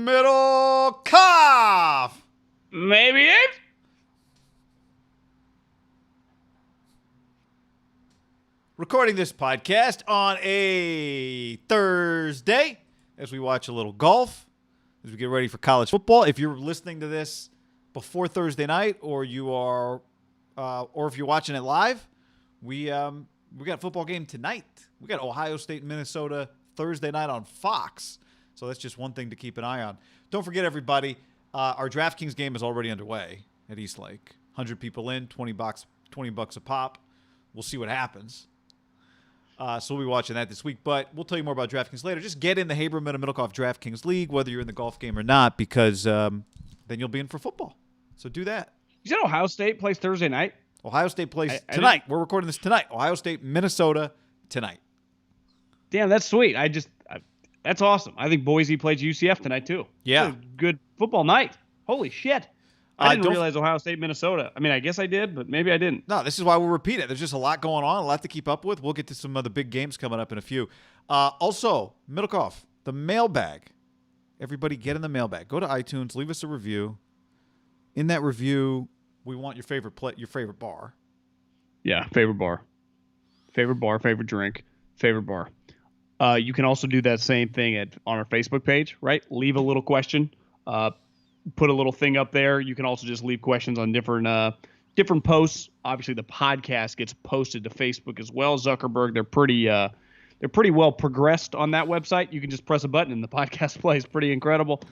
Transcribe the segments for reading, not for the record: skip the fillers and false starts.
Middle Cough. Maybe it. Recording this podcast on a Thursday as we watch a little golf, as we get ready for college football. If you're listening to this before Thursday night, or if you're watching it live, we got a football game tonight. We got Ohio State, Minnesota Thursday night on Fox. So that's just one thing to keep an eye on. Don't forget, everybody, our DraftKings game is already underway at Eastlake. 100 people in, $20 a pop. We'll see what happens. So we'll be watching that this week, but we'll tell you more about DraftKings later. Just get in the Haberman and Middlecoff DraftKings League, whether you're in the golf game or not, because then you'll be in for football. So do that. You said Ohio State plays Thursday night? Ohio State plays tonight. We're recording this tonight. Ohio State, Minnesota tonight. Damn, that's sweet. That's awesome. I think Boise plays UCF tonight too. Yeah. Good football night. Holy shit. I didn't realize Ohio State, Minnesota. I mean, I guess I did, but maybe I didn't. No, this is why we'll repeat it. There's just a lot going on, a lot to keep up with. We'll get to some other big games coming up in a few. Also, Middlecoff, the mailbag. Everybody get in the mailbag. Go to iTunes, leave us a review. In that review, we want your favorite bar. Yeah, favorite bar. Favorite bar, favorite drink, favorite bar. You can also do that same thing on our Facebook page, right? Leave a little question. Put a little thing up there. You can also just leave questions on different posts. Obviously, the podcast gets posted to Facebook as well. Zuckerberg, they're pretty well progressed on that website. You can just press a button and the podcast plays. Pretty incredible.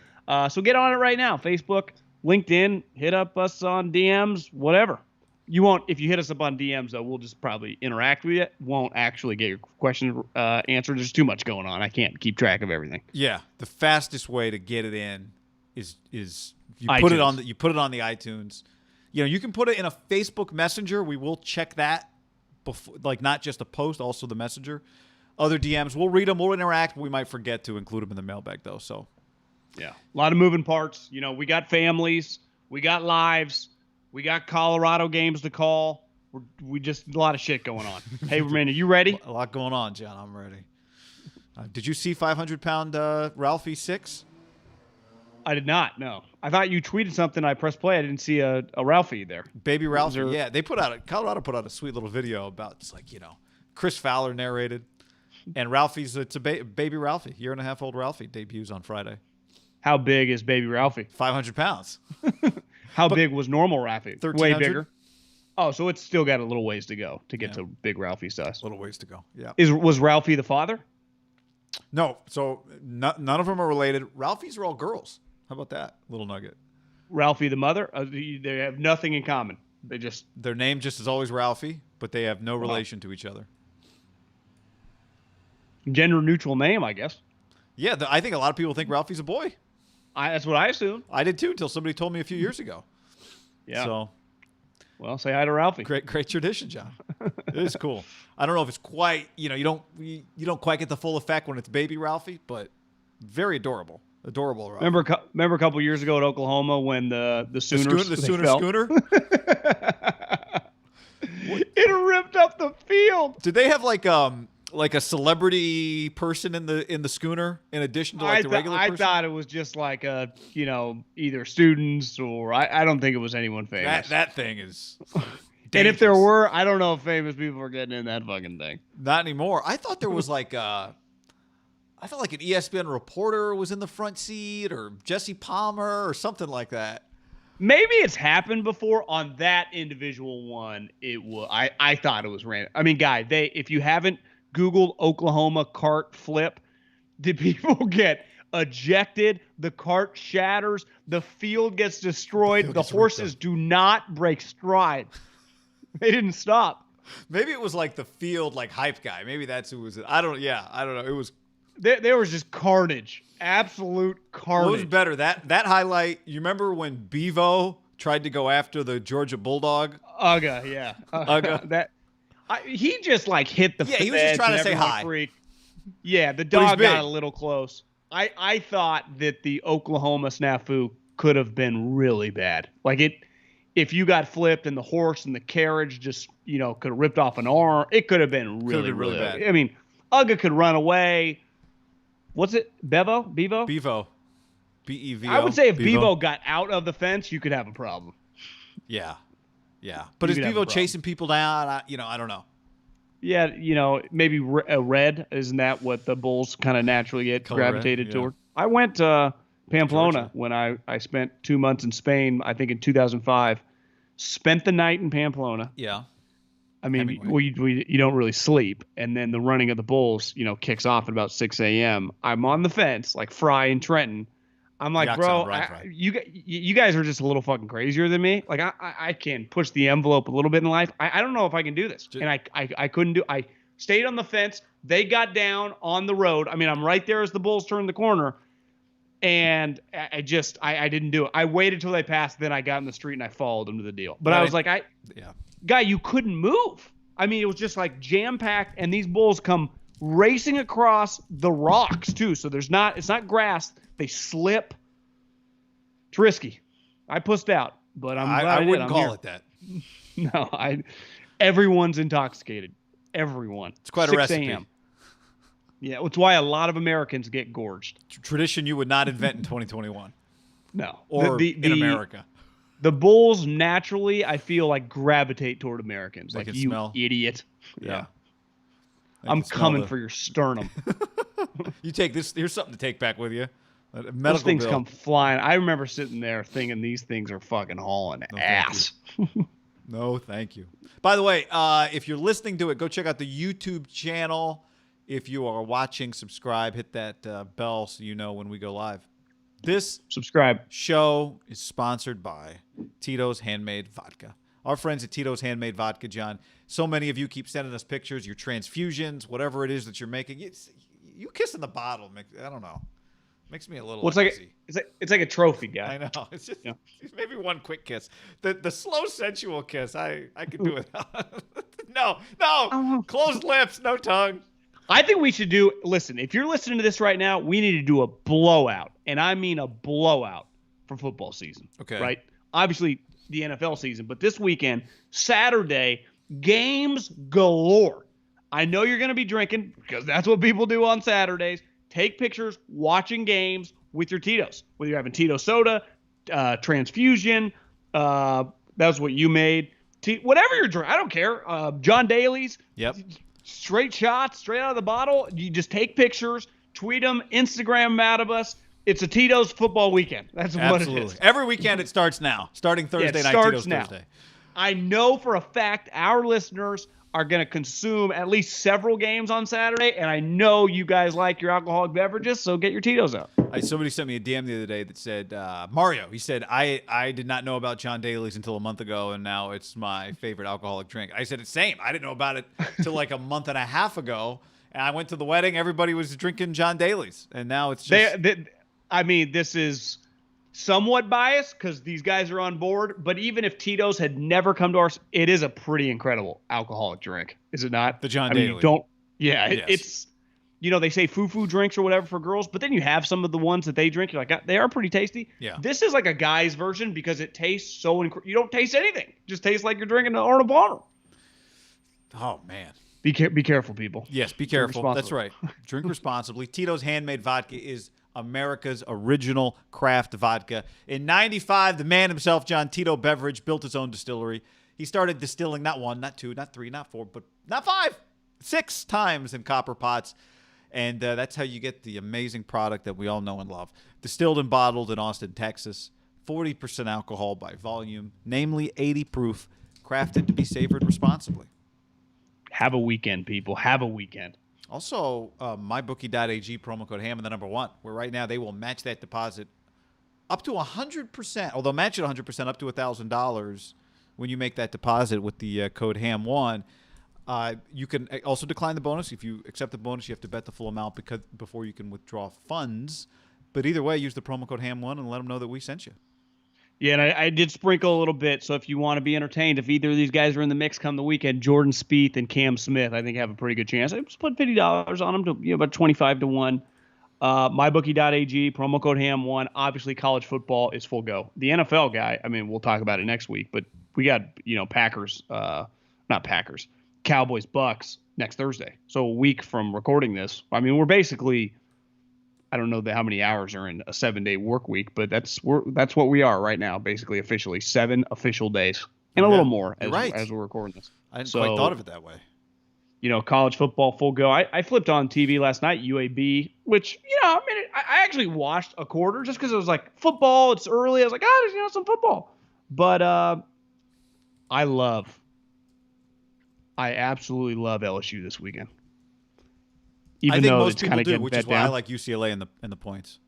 So get on it right now. Facebook, LinkedIn, hit up us on DMs, whatever. You won't, if you hit us up on DMs, though, we'll just probably interact with you. Won't actually get your question answered. There's too much going on. I can't keep track of everything. Yeah, the fastest way to get it in is you iTunes. put it on the iTunes. You know, you can put it in a Facebook Messenger. We will check that before, like not just a post, also the Messenger. Other DMs, we'll read them, we'll interact, but we might forget to include them in the mailbag though. So, yeah, a lot of moving parts. You know, we got families, we got lives, we got Colorado games to call. We just a lot of shit going on. Hey, Romain, are you ready? A lot going on, John. I'm ready. Did you see 500-pound Ralphie 6? I did not. No, I thought you tweeted something. I pressed play. I didn't see a Ralphie there. Baby Ralphie. Yeah, Colorado put out a sweet little video about just like, you know, Chris Fowler narrated, and it's a baby Ralphie, year-and-a-half-old Ralphie debuts on Friday. How big is baby Ralphie? 500 pounds. How big was normal Ralphie? 1,300. Way bigger. Oh, so it's still got a little ways to go to get to big Ralphie size. A little ways to go. Yeah. Was Ralphie the father? No. So none of them are related. Ralphies are all girls. How about that little nugget? Ralphie the mother? They have nothing in common. Their name just is always Ralphie, but they have no relation to each other. Gender neutral name, I guess. Yeah, I think a lot of people think Ralphie's a boy. That's what I assumed. I did too, until somebody told me a few years ago. Yeah. So, well, say hi to Ralphie. Great tradition, John. It is cool. I don't know if it's quite, you don't quite get the full effect when it's baby Ralphie, but very adorable. Adorable. Ralphie. Remember a couple years ago at Oklahoma when the Sooners the schooner. It ripped up the field. Did they have like a celebrity person in the schooner in addition to the regular person? I thought it was just like either students or I don't think it was anyone famous. That thing is dangerous. And if there were, I don't know if famous people were getting in that fucking thing. Not anymore. I thought there was like I felt like an ESPN reporter was in the front seat, or Jesse Palmer, or something like that. Maybe it's happened before. On that individual one, it was. I thought it was random. I mean, guy, if you haven't Googled Oklahoma cart flip, did people get ejected? The cart shatters. The field gets destroyed. The horses do not break stride. They didn't stop. Maybe it was like the field hype guy. Maybe that's who was it. I don't know. It was. There was just carnage, absolute carnage. What was better, that highlight? You remember when Bevo tried to go after the Georgia Bulldog? Uga, yeah. Uga. He just hit the. Yeah, he was just trying to say hi. Freaked. Yeah, the dog got a little close. I thought that the Oklahoma snafu could have been really bad. If you got flipped and the horse and the carriage just could have ripped off an arm, it could have been really bad. I mean, Uga could run away. What's it? Bevo? Bevo. Bevo. I would say if Bevo got out of the fence, you could have a problem. Yeah. But is Bevo chasing people down? I don't know. Yeah, maybe a red. Isn't that what the Bulls kind of naturally get gravitated toward? I went to Pamplona Georgia. when I spent 2 months in Spain, I think in 2005. Spent the night in Pamplona. Yeah. I mean, you don't really sleep. And then the running of the Bulls, kicks off at about 6 a.m. I'm on the fence, like Fry and Trenton. I'm like, bro, you guys are just a little fucking crazier than me. Like, I can push the envelope a little bit in life. I don't know if I can do this. And I couldn't do. I stayed on the fence. They got down on the road. I mean, I'm right there as the Bulls turned the corner. And I didn't do it. I waited till they passed. Then I got in the street and I followed them to the deal. But I was like, guy, you couldn't move. I mean, it was just like jam packed. And these Bulls come racing across the rocks too. So it's not grass. They slip. It's risky. I pussed out, but I'm glad I wouldn't call it that. No, everyone's intoxicated. Everyone. It's quite a recipe. 6 a.m. Yeah, it's why a lot of Americans get gorged. Tradition you would not invent in 2021. No. Or in America. The Bulls naturally, I feel like, gravitate toward Americans. They like, can you smell. Idiot. Yeah. I'm coming for your sternum. You take this. Here's something to take back with you. Those things come flying. I remember sitting there thinking these things are fucking hauling ass. No, thank you. By the way, if you're listening to it, go check out the YouTube channel. If you are watching, subscribe. Hit that bell so you know when we go live. This show is sponsored by Tito's Handmade Vodka. Our friends at Tito's Handmade Vodka, John. So many of you keep sending us pictures, your transfusions, whatever it is that you're making. You kissing the bottle, I don't know. Makes me a little uneasy. It's like a trophy, guy. I know. It's just maybe one quick kiss. The slow, sensual kiss, I could do it. No. Closed lips, no tongue. I think we should listen, if you're listening to this right now, we need to do a blowout. And I mean a blowout for football season. Okay. Right? Obviously, the NFL season. But this weekend, Saturday, games galore. I know you're going to be drinking because that's what people do on Saturdays. Take pictures watching games with your Tito's. Whether you're having Tito soda, transfusion, that's what you made. Whatever you're drinking, I don't care. John Daly's. Yep. Straight shots, straight out of the bottle. You just take pictures, tweet them, Instagram them out of us. It's a Tito's football weekend. That's what it is. Every weekend it starts now. Starting Thursday night, Tito's now. Thursday. I know for a fact our listeners are going to consume at least several games on Saturday, and I know you guys like your alcoholic beverages, so get your Tito's out. Somebody sent me a DM the other day that said, Mario, he said, I did not know about John Daly's until a month ago, and now it's my favorite alcoholic drink. I said, it's same. I didn't know about it till like a month and a half ago, and I went to the wedding. Everybody was drinking John Daly's, and now it's just... this is somewhat biased because these guys are on board, but even if Tito's had never come to ours, it is a pretty incredible alcoholic drink, is it not? The John Daly. It's they say foo-foo drinks or whatever for girls, but then you have some of the ones that they drink. You're like, they are pretty tasty. Yeah. This is like a guy's version because it tastes so you don't taste anything. It just tastes like you're drinking an Arnold Palmer. Oh, man. Be careful, people. Yes, be careful. That's right. Drink responsibly. Tito's Handmade Vodka is America's original craft vodka. In 95, the man himself, John Tito Beveridge, built his own distillery. He started distilling not one, not two, not three, not four, but not 5, 6 times in copper pots. And that's how you get the amazing product that we all know and love. Distilled and bottled in Austin, Texas. 40% alcohol by volume, namely 80 proof, crafted to be savored responsibly. Have a weekend, people. Have a weekend. Also, mybookie.ag, promo code HAM and the number 1, where right now they will match that deposit up to 100%, although match it 100% up to $1,000 when you make that deposit with the code HAM1. You can also decline the bonus. If you accept the bonus, you have to bet the full amount before you can withdraw funds. But either way, use the promo code HAM1 and let them know that we sent you. Yeah, and I did sprinkle a little bit. So if you want to be entertained, if either of these guys are in the mix come the weekend, Jordan Spieth and Cam Smith, I think have a pretty good chance. I just put $50 on them to about 25 to 1. Mybookie.ag, promo code HAM1. Obviously, college football is full go. The NFL guy, I mean, we'll talk about it next week, but we got Cowboys, Bucks next Thursday. So a week from recording this. I mean, we're basically, I don't know how many hours are in a 7-day work week, but that's what we are right now, basically officially 7 official days and a little more You're as right. as we're recording this. I hadn't quite thought of it that way. College football full go. I flipped on TV last night, UAB, which, I mean, I actually watched a quarter just because it was like football. It's early. I was like, there's, some football. But I absolutely love LSU this weekend. Even I think though most it's people kind of do, getting which bet is why down. I like UCLA in the points.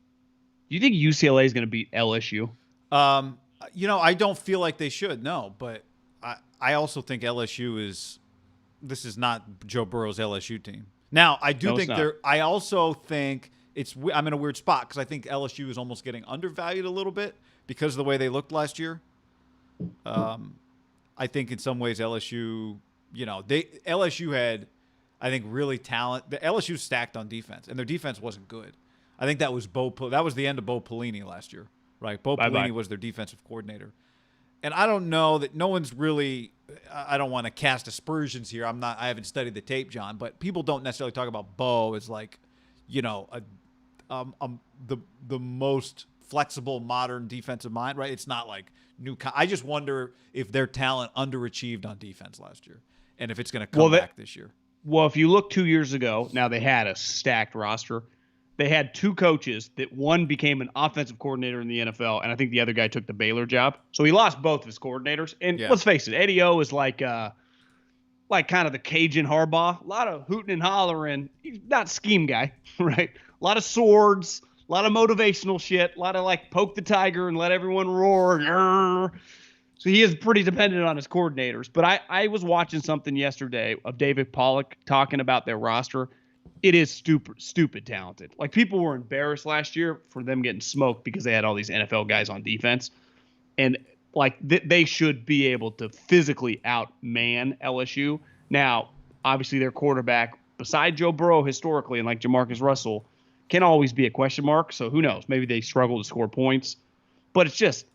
Do you think UCLA is going to beat LSU? I don't feel like they should, no, but I also think this is not Joe Burrow's LSU team. Now, I do think I also think I'm in a weird spot because I think LSU is almost getting undervalued a little bit because of the way they looked last year. I think in some ways LSU, LSU had, I think, really talent. The LSU stacked on defense, and their defense wasn't good. I think that was the end of Bo Pelini last year, right? Bo Pelini was their defensive coordinator. And I don't know that no one's really – I don't want to cast aspersions here. I haven't studied the tape, John, but people don't necessarily talk about Bo as like, the most flexible modern defensive mind, right? It's not like I just wonder if their talent underachieved on defense last year and if it's going to come back this year. Well, if you look 2 years ago, now they had a stacked roster. They had 2 coaches that one became an offensive coordinator in the NFL, and I think the other guy took the Baylor job. So he lost both of his coordinators. And let's face it, Eddie O is like kind of the Cajun Harbaugh. A lot of hooting and hollering. He's not a scheme guy, right? A lot of swords, a lot of motivational shit, a lot of like poke the tiger and let everyone roar. So he is pretty dependent on his coordinators. But I was watching something yesterday of David Pollock talking about their roster. It is stupid talented. Like, people were embarrassed last year for them getting smoked because they had all these NFL guys on defense. And, like, they should be able to physically outman LSU. Now, obviously, their quarterback, beside Joe Burrow historically and like Jamarcus Russell, can always be a question mark. So who knows? Maybe they struggle to score points. But it's just,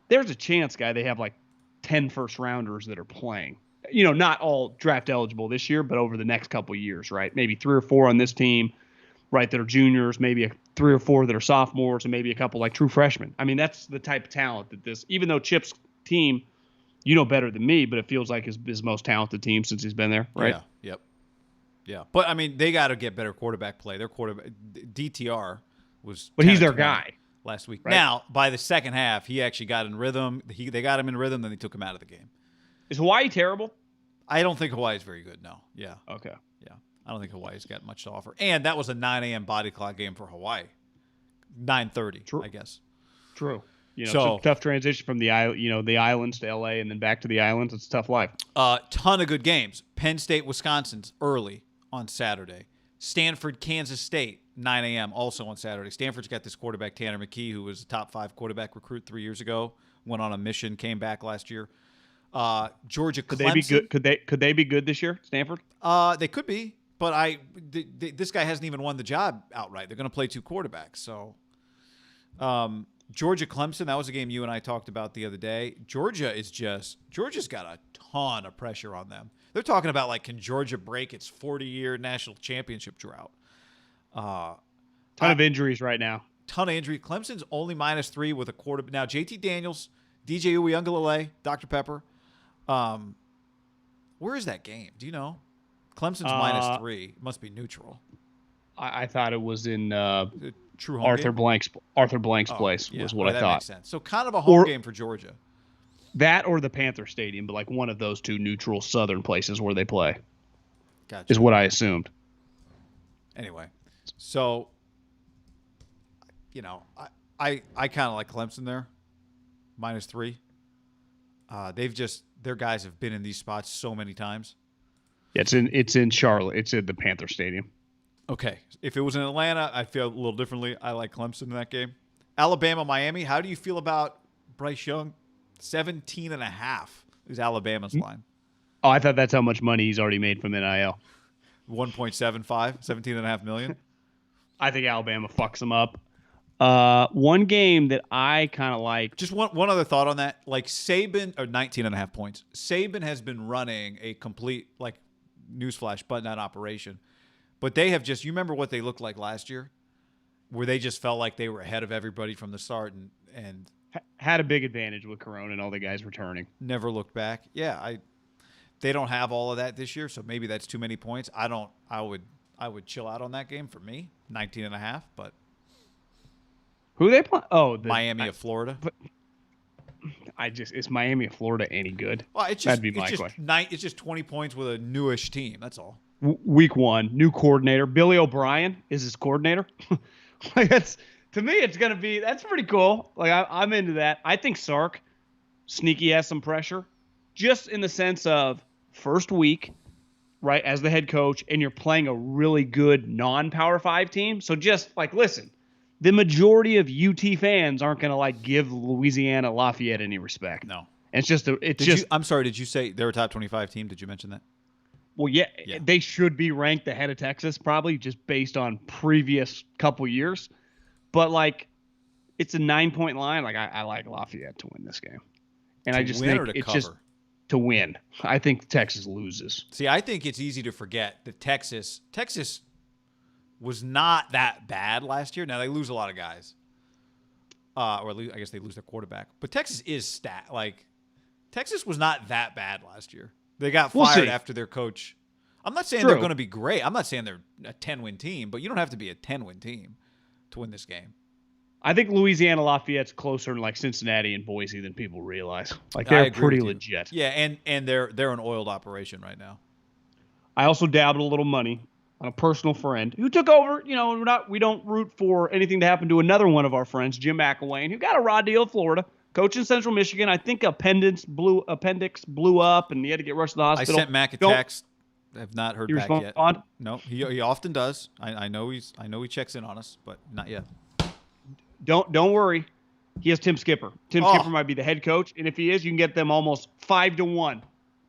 there's a chance, guy, they have like 10 first-rounders that are playing. Not all draft eligible this year, but over the next couple of years, right? Maybe 3 or 4 on this team, right, that are juniors, maybe 3 or 4 that are sophomores, and maybe a couple like true freshmen. I mean, that's the type of talent that this, even though Chip's team, better than me, but it feels like his most talented team since he's been there, right? Yeah, yep. Yeah. But, I mean, they got to get better quarterback play. Their quarterback, DTR, was... But he's their guy. Last week. Right? Now, by the second half, he actually got in rhythm. They got him in rhythm, then they took him out of the game. Is Hawaii terrible? I don't think Hawaii's very good, no. Yeah. Okay. Yeah. I don't think Hawaii's got much to offer. And that was a 9 a.m. body clock game for Hawaii. 9:30, I guess. True. It's a tough transition from the islands to L.A. and then back to the islands. It's a tough life. Ton of good games. Penn State, Wisconsin's early on Saturday. Stanford, Kansas State, 9 a.m. also on Saturday. Stanford's got this quarterback, Tanner McKee, who was a top 5 quarterback recruit 3 years ago, went on a mission, came back last year. Georgia, Clemson. Could they be good? Could they be good this year, Stanford? They could be, but this guy hasn't even won the job outright. They're going to play 2 quarterbacks. So, Georgia, Clemson. That was a game you and I talked about the other day. Georgia's got a ton of pressure on them. They're talking about, like, can Georgia break its 40-year national championship drought? Ton of injuries right now. Ton of injury. Clemson's only -3 with a quarter. Now, JT Daniels, DJ Uiagalelei, Dr. Pepper. Where is that game? Do you know? Clemson's -3. It must be neutral. I thought it was in True home Arthur game? Blank's place was what I that thought. Makes sense. So kind of a home game for Georgia. That or the Panther Stadium, but like one of those 2 neutral southern places where they play. Gotcha. Is what I assumed. Anyway, so I kind of like Clemson there, -3. Their guys have been in these spots so many times. Yeah, it's in Charlotte. It's at the Panther Stadium. Okay. If it was in Atlanta, I'd feel a little differently. I like Clemson in that game. Alabama, Miami. How do you feel about Bryce Young? 17.5 is Alabama's line. Oh, I thought that's how much money he's already made from NIL. 1.75, $17.5 million. I think Alabama fucks him up. One game that I kind of like. Just one other thought on that. Like Saban, or 19.5 points. Saban has been running a complete, like, newsflash, button-down operation. But they have you remember what they looked like last year? where they just felt like they were ahead of everybody from the start and had a big advantage with Corona and all the guys returning. never looked back. Yeah, they don't have all of that this year, so maybe that's too many points. I would chill out on that game for me, 19.5, but Who they play? Oh, Miami of Florida. Is Miami of Florida any good? Well, it's just, That'd be my question. It's just 20 points with a newish team. That's all. Week 1, new coordinator. Billy O'Brien is his coordinator. Like to me, that's pretty cool. Like I'm into that. I think Sark, sneaky has some pressure, just in the sense of first week, right, as the head coach, and you're playing a really good non-Power 5 team. So just like, listen, the majority of UT fans aren't going to like give Louisiana Lafayette any respect. No. And I'm sorry, did you say they're a top 25 team? Did you mention that? Well, yeah, they should be ranked ahead of Texas, probably just based on previous couple years. But like, it's a 9-point line. Like I like Lafayette to win this game, and I just think it's just to win. I think Texas loses. See, I think it's easy to forget that Texas was not that bad last year. Now they lose a lot of guys, or I guess they lose their quarterback. But Texas is Texas was not that bad last year. They got fired after their coach. I'm not saying they're going to be great. I'm not saying they're a 10-win team, but you don't have to be a 10-win team to win this game. I think Louisiana Lafayette's closer to like Cincinnati and Boise than people realize. Like they're pretty legit. Yeah, and they're an oiled operation right now. I also dabbled a little money on a personal friend who took over. You know, we don't root for anything to happen to another one of our friends, Jim McElwain, who got a raw deal in Florida. Coach in Central Michigan. I think appendix blew up, and he had to get rushed to the hospital. I sent Mac a text. I have not heard back yet. On? No, he often does. I know he checks in on us, but not yet. Don't worry. He has Tim Skipper. Skipper might be the head coach, and if he is, you can get them almost 5-1.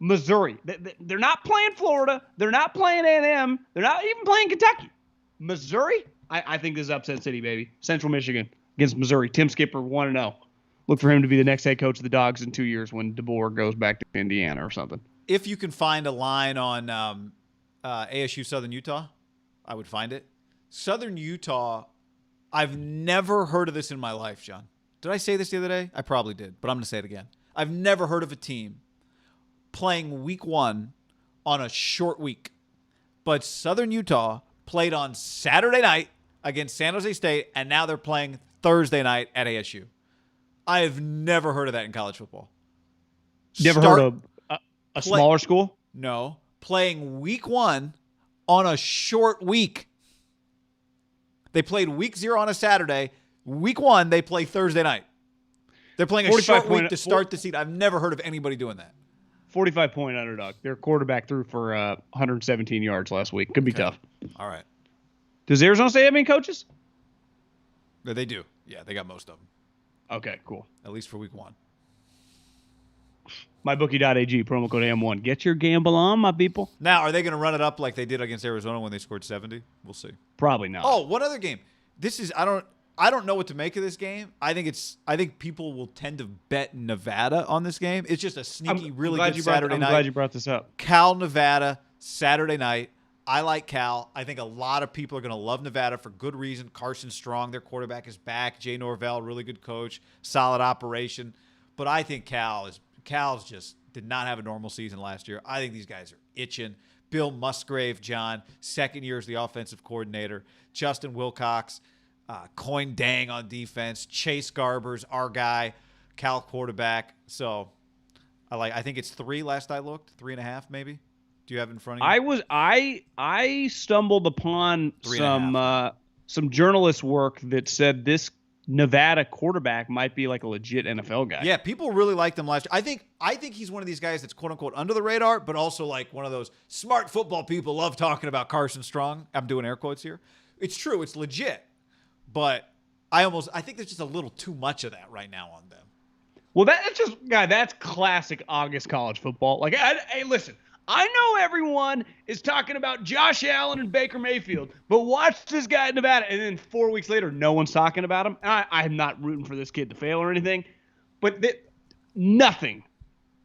Missouri. They're not playing Florida. They're not playing A&M. They're not even playing Kentucky. Missouri. I think this is upset city, baby. Central Michigan against Missouri. Tim Skipper 1-0. Look for him to be the next head coach of the Dogs in 2 years when DeBoer goes back to Indiana or something. If you can find a line on ASU Southern Utah, I would find it. Southern Utah, I've never heard of this in my life, John. Did I say this the other day? I probably did, but I'm going to say it again. I've never heard of a team playing week 1 on a short week. But Southern Utah played on Saturday night against San Jose State, and now they're playing Thursday night at ASU. I have never heard of that in college football. Never heard of a smaller school? No. Playing week 1 on a short week. They played week 0 on a Saturday. Week 1, they play Thursday night. They're playing a short week to start the season. I've never heard of anybody doing that. 45-point underdog. Their quarterback threw for 117 yards last week. Could be tough. All right. Does Arizona State have any coaches? They do. Yeah, they got most of them. Okay, cool. At least for week 1. MyBookie.ag, promo code AM1. Get your gamble on, my people. Now, are they going to run it up like they did against Arizona when they scored 70? We'll see. Probably not. Oh, one other game. This is I don't know what to make of this game. I think people will tend to bet Nevada on this game. It's just a sneaky, really good Saturday night. I'm glad you brought this up. Cal, Nevada, Saturday night. I like Cal. I think a lot of people are going to love Nevada for good reason. Carson Strong, their quarterback, is back. Jay Norvell, really good coach, solid operation. But I think Cal's just did not have a normal season last year. I think these guys are itching. Bill Musgrave, John, second year as the offensive coordinator. Justin Wilcox, Coin Dang on defense. Chase Garbers, our guy, Cal quarterback. So I think it's 3 last I looked, 3.5 maybe. Do you have it in front of you? I stumbled upon some journalist work that said this Nevada quarterback might be like a legit NFL guy. Yeah, people really liked him last year. I think he's one of these guys that's quote unquote under the radar, but also like one of those smart football people love talking about Carson Strong. I'm doing air quotes here. It's true, it's legit, but I think there's just a little too much of that right now on them. Well, that's classic August college football. Like, hey, listen. I know everyone is talking about Josh Allen and Baker Mayfield, but watch this guy in Nevada. And then 4 weeks later, no one's talking about him. I'm not rooting for this kid to fail or anything, but nothing.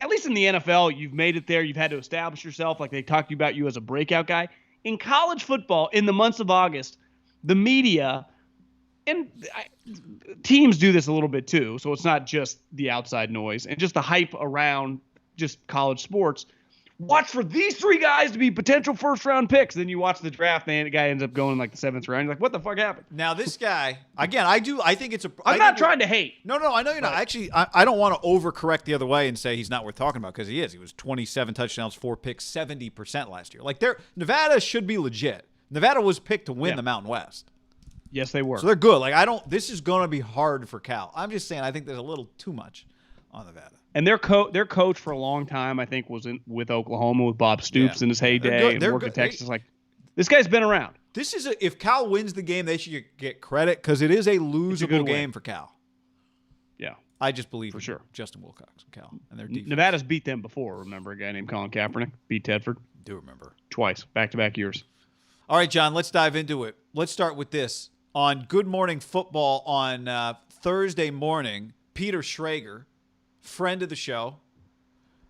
At least in the NFL, you've made it there. You've had to establish yourself like they talked about you as a breakout guy. In college football, in the months of August, the media teams do this a little bit too, so it's not just the outside noise and just the hype around just college sports. Watch for these three guys to be potential first-round picks. Then you watch the draft, and the guy ends up going in like the 7th round. You're like, what the fuck happened? Now this guy, again, I think it's a. I'm not trying to hate. No, I know you're not. Actually, I don't want to overcorrect the other way and say he's not worth talking about because he is. He was 27 touchdowns, 4 picks, 70% last year. Like Nevada should be legit. Nevada was picked to win the Mountain West. Yes, they were. So they're good. Like this is going to be hard for Cal. I'm just saying I think there's a little too much on Nevada. And their coach for a long time, I think, was with Oklahoma with Bob Stoops in his heyday and worked at Texas. Like, this guy's been around. This is if Cal wins the game, they should get credit because it is a losable game for Cal. Yeah, I just believe for sure. Justin Wilcox and Cal and their defense. Nevada's beat them before. Remember a guy named Colin Kaepernick beat Tedford? Do remember twice, back-to-back years. All right, John, let's dive into it. Let's start with this. On Good Morning Football on Thursday morning, Peter Schrager, friend of the show,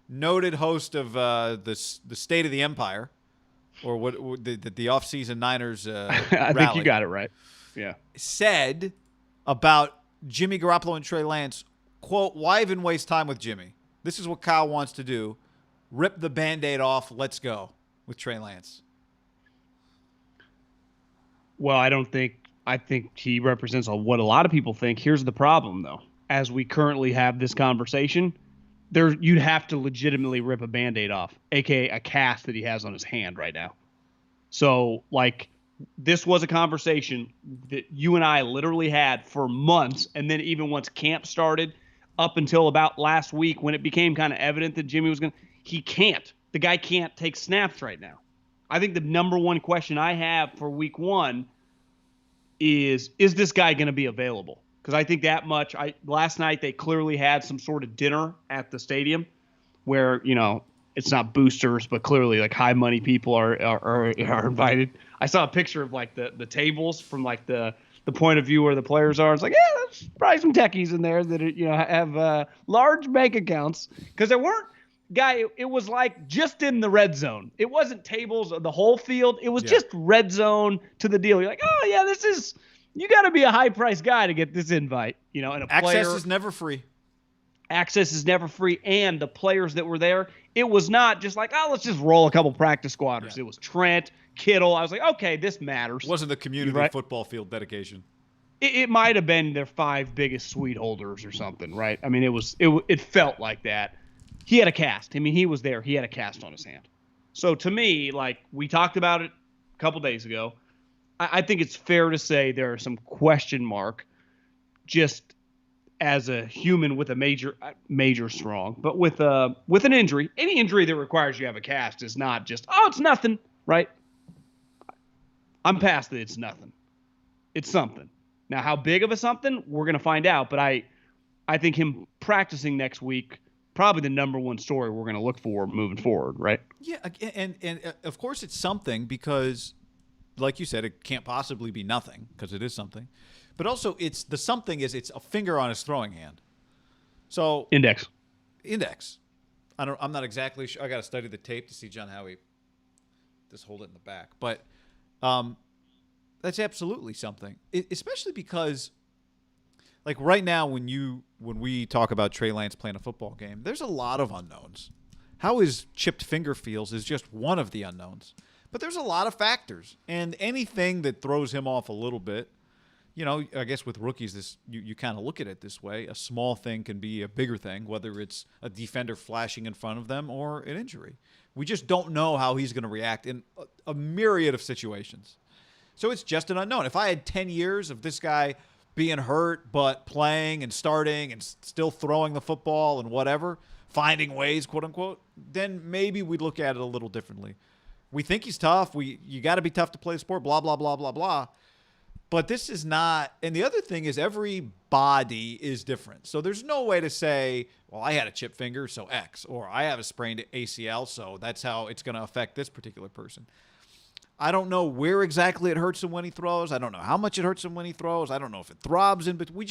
noted host of the State of the Empire, or what the off-season Niners I think you got it right. Yeah. Said about Jimmy Garoppolo and Trey Lance, quote, why even waste time with Jimmy? This is what Kyle wants to do. Rip the Band-Aid off. Let's go with Trey Lance. Well, I think he represents what a lot of people think. Here's the problem, though. As we currently have this conversation, you'd have to legitimately rip a Band-Aid off, a.k.a. a cast that he has on his hand right now. So, like, this was a conversation that you and I literally had for months, and then even once camp started, up until about last week when it became kind of evident that Jimmy was going to – he can't. The guy can't take snaps right now. I think the number one question I have for week one is this guy going to be available? Because I think that much. Last night they clearly had some sort of dinner at the stadium where, it's not boosters, but clearly like high money people are invited. I saw a picture of like the tables from like the point of view where the players are. It's like, yeah, there's probably some techies in there that have large bank accounts because there weren't. Guy, it was like just in the red zone. It wasn't tables of the whole field. It was just red zone to the deal. You're like, oh yeah, you got to be a high price guy to get this invite. And access is never free. Access is never free, and the players that were there, it was not just like, let's just roll a couple practice squatters. Yeah. It was Trent, Kittle. I was like, okay, this matters. It wasn't the community football field dedication. It might have been their 5 biggest suite holders or something, right? I mean, it felt like that. He had a cast. I mean, he was there. He had a cast on his hand. So to me, like we talked about it a couple days ago, I think it's fair to say there are some question mark just as a human with a major strong, but with an injury. Any injury that requires you have a cast is not just, it's nothing, right? I'm past that it's nothing. It's something. Now, how big of a something, we're going to find out, but I think him practicing next week probably the number one story we're going to look for moving forward, right? Yeah, and of course it's something because, like you said, it can't possibly be nothing because it is something. But also it's a finger on his throwing hand. So Index. I'm not exactly sure. I got to study the tape to see John how he just hold it in the back. But that's absolutely something, especially because like right now when we talk about Trey Lance playing a football game, there's a lot of unknowns. How his chipped finger feels is just one of the unknowns. But there's a lot of factors, and anything that throws him off a little bit, I guess with rookies, you kind of look at it this way. A small thing can be a bigger thing, whether it's a defender flashing in front of them or an injury. We just don't know how he's going to react in a myriad of situations. So it's just an unknown. If I had 10 years of this guy being hurt but playing and starting and still throwing the football and whatever, finding ways, quote unquote, then maybe we'd look at it a little differently. We think he's tough. You got to be tough to play the sport, blah, blah, blah, blah, blah. But this is not – and the other thing is every body is different. So there's no way to say, well, I had a chip finger, so X, or I have a sprained ACL, so that's how it's going to affect this particular person. I don't know where exactly it hurts him when he throws. I don't know how much it hurts him when he throws. I don't know if it throbs in, but we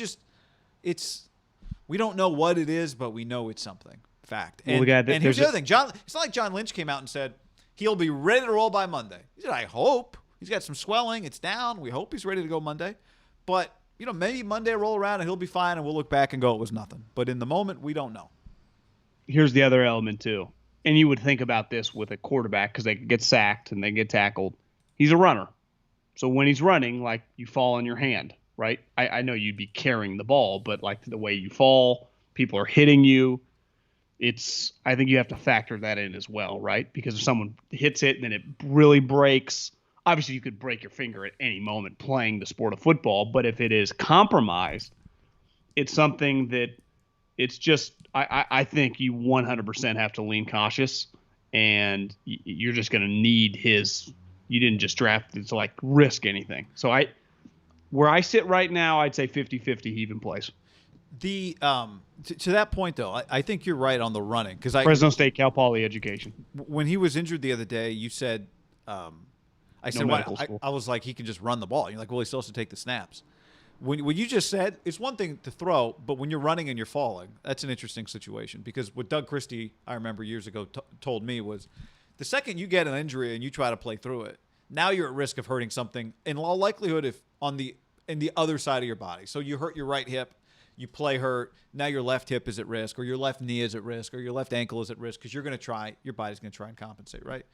don't know what it is, but we know it's something. Fact. And, and here's the other thing. It's not like John Lynch came out and said he'll be ready to roll by Monday. He said, I hope. He's got some swelling. It's down. We hope he's ready to go Monday. But, maybe Monday roll around and he'll be fine and we'll look back and go, it was nothing. But in the moment, we don't know. Here's the other element too. And you would think about this with a quarterback because they get sacked and they get tackled. He's a runner. So when he's running, like, you fall on your hand, right? I know you'd be carrying the ball, but like the way you fall, people are hitting you. I think you have to factor that in as well, right? Because if someone hits it and then it really breaks, obviously you could break your finger at any moment playing the sport of football, but if it is compromised, it's something that it's just, I think you 100% have to lean cautious, and you're just going to need you didn't just draft it to like risk anything. So where I sit right now, I'd say 50-50 he even plays. To that point though, I think you're right on the running, because Fresno State, Cal Poly education. When he was injured the other day, you said, I was like, he can just run the ball. You're like, well, he still has to take the snaps. When you just said, it's one thing to throw, but when you're running and you're falling, that's an interesting situation, because what Doug Christie, I remember years ago, told me was, the second you get an injury and you try to play through it, now you're at risk of hurting something, in all likelihood, if in the other side of your body. So you hurt your right hip, you play hurt, now your left hip is at risk, or your left knee is at risk, or your left ankle is at risk, because your body's going to try and compensate, right?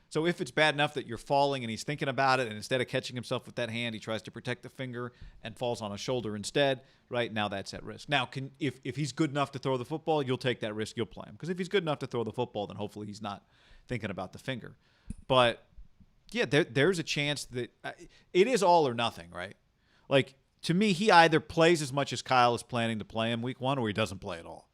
So if it's bad enough that you're falling and he's thinking about it, and instead of catching himself with that hand, he tries to protect the finger and falls on a shoulder instead, right? Now that's at risk. Now, if he's good enough to throw the football, you'll take that risk, you'll play him. Because if he's good enough to throw the football, then hopefully he's not thinking about the finger. But, yeah, there's a chance that it is all or nothing, right? Like, to me, he either plays as much as Kyle is planning to play him week 1, or he doesn't play at all.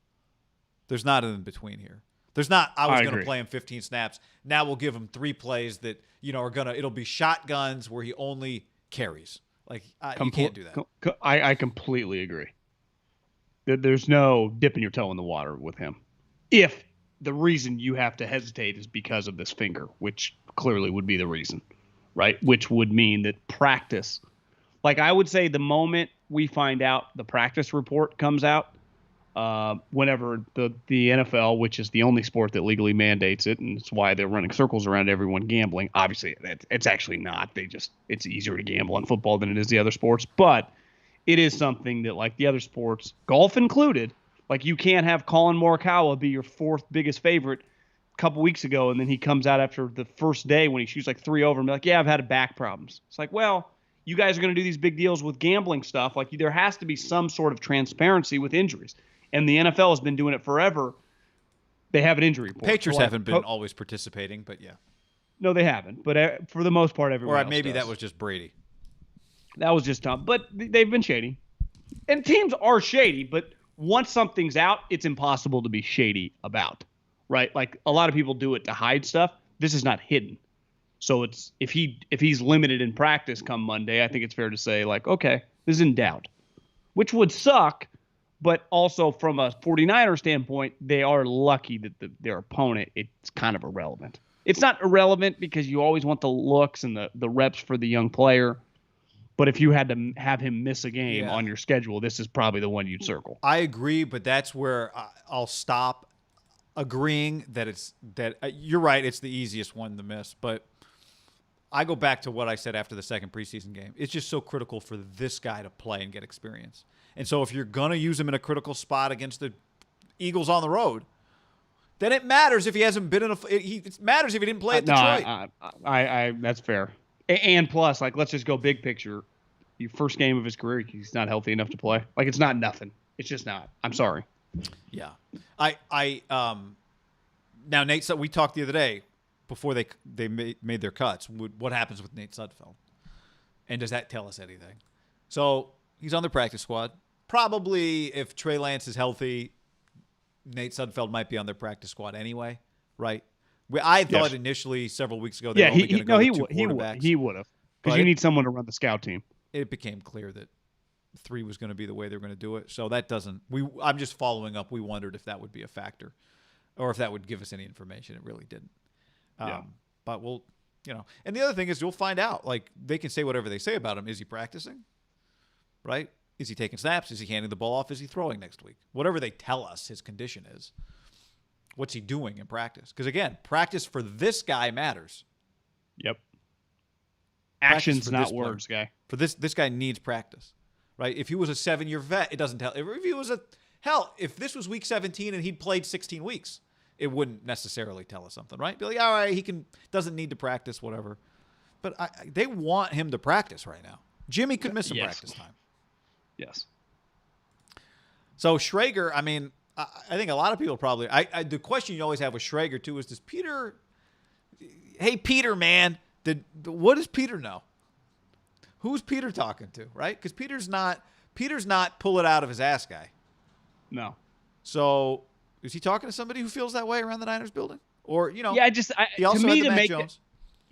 There's not an in-between here. There's not, I was going to play him 15 snaps. Now we'll give him 3 plays that, it'll be shotguns where he only carries. Like, you can't do that. I completely agree. There's no dipping your toe in the water with him. If the reason you have to hesitate is because of this finger, which clearly would be the reason, right? Which would mean that practice, like I would say the moment we find out the practice report comes out, whenever the NFL, which is the only sport that legally mandates it, and it's why they're running circles around everyone gambling. Obviously, it's actually not. It's easier to gamble on football than it is the other sports, but it is something that, like the other sports, golf included, like you can't have Colin Morikawa be your 4th biggest favorite a couple weeks ago, and then he comes out after the first day when he shoots like 3 over and be like, yeah, I've had back problems. It's like, well, you guys are going to do these big deals with gambling stuff. Like, there has to be some sort of transparency with injuries. And the NFL has been doing it forever. They have an injury report. Patriots haven't been always participating, but yeah. No, they haven't. But for the most part, everyone else maybe does. That was just Brady. That was just dumb. But they've been shady. And teams are shady, but once something's out, it's impossible to be shady about, right? Like, a lot of people do it to hide stuff. This is not hidden. So it's if he's limited in practice come Monday, I think it's fair to say, like, okay, this is in doubt, which would suck. But also from a 49er standpoint, they are lucky that their opponent, it's kind of irrelevant. It's not irrelevant because you always want the looks and the reps for the young player. But if you had to have him miss a game on your schedule, this is probably the one you'd circle. I agree, but that's where I'll stop agreeing that you're right. It's the easiest one to miss. But I go back to what I said after the second preseason game. It's just so critical for this guy to play and get experience. And so if you're going to use him in a critical spot against the Eagles on the road, then it matters if he hasn't been in it matters if he didn't play at Detroit. I that's fair. And plus, like, let's just go big picture. Your first game of his career, he's not healthy enough to play. Like, it's not nothing. It's just not. I'm sorry. Yeah. Now, Nate, we talked the other day before they made their cuts. What happens with Nate Sutfield? And does that tell us anything? So he's on the practice squad. Probably if Trey Lance is healthy, Nate Sudfeld might be on their practice squad anyway, right? I thought initially several weeks ago they were only going to go with 2 quarterbacks. He would have. Because you need someone to run the scout team. It became clear that 3 was going to be the way they were going to do it. So that doesn't – I'm just following up. We wondered if that would be a factor or if that would give us any information. It really didn't. But we'll – and the other thing is you'll find out. Like, they can say whatever they say about him. Is he practicing? Right? Is he taking snaps? Is he handing the ball off? Is he throwing next week? Whatever they tell us his condition is, what's he doing in practice? Because, again, practice for this guy matters. Yep. Actions, not words, guy. For this guy needs practice, right? If he was a 7-year vet, it doesn't tell. If he was if this was week 17 and he'd played 16 weeks, it wouldn't necessarily tell us something, right? Be like, all right, doesn't need to practice, whatever. But they want him to practice right now. Jimmy could miss some practice time. Yes. So Schrager, I mean, I think a lot of people probably. The question you always have with Schrager too is, does Peter? Hey, Peter, man, what does Peter know? Who's Peter talking to, right? Because Peter's not pull it out of his ass guy. No. So is he talking to somebody who feels that way around the Niners building, or he also to me had the to Mac make Jones.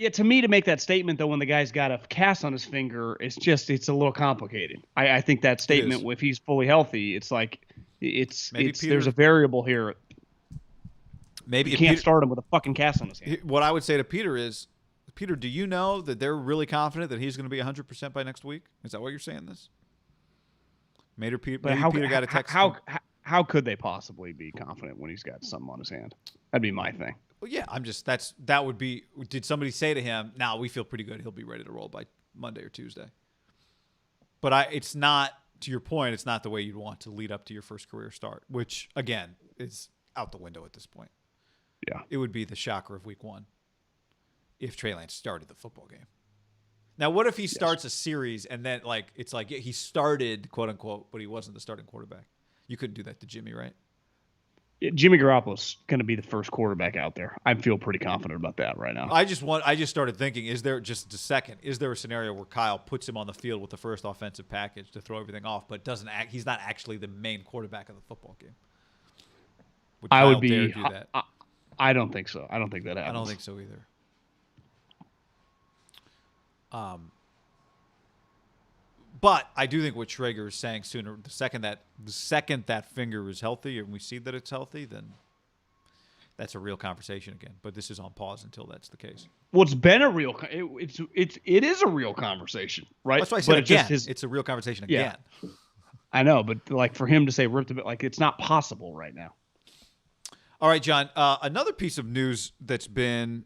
to me to make that statement though, when the guy's got a cast on his finger, it's a little complicated. I think that statement, if he's fully healthy, it's like there's a variable here. Maybe you can't start him with a fucking cast on his hand. What I would say to Peter is, Peter, do you know that they're really confident that he's going to be 100% by next week? Is that why you're saying this? Peter got a text. How could they possibly be confident when he's got something on his hand? That'd be my thing. Well, yeah, that would be. Did somebody say to him, "Now we feel pretty good. He'll be ready to roll by Monday or Tuesday." But it's not, to your point, it's not the way you'd want to lead up to your first career start, which again is out the window at this point. Yeah, it would be the shocker of week 1 if Trey Lance started the football game. Now, what if he starts a series and then he started, quote unquote, but he wasn't the starting quarterback? You couldn't do that to Jimmy, right? Yeah, Jimmy Garoppolo's going to be the first quarterback out there. I feel pretty confident about that right now. I just started thinking, is there a scenario where Kyle puts him on the field with the first offensive package to throw everything off, but he's not actually the main quarterback of the football game? Would Kyle dare do that? I don't think so. I don't think that happens. I don't think so either. But I do think what Schrager is saying sooner, the second that finger is healthy and we see that it's healthy, then that's a real conversation again. But this is on pause until that's the case. Well, it's been a real. It is a real conversation, right? That's why I said again. It's a real conversation again. Yeah. I know, but for him to say ripped a bit, it's not possible right now. All right, John. Another piece of news that's been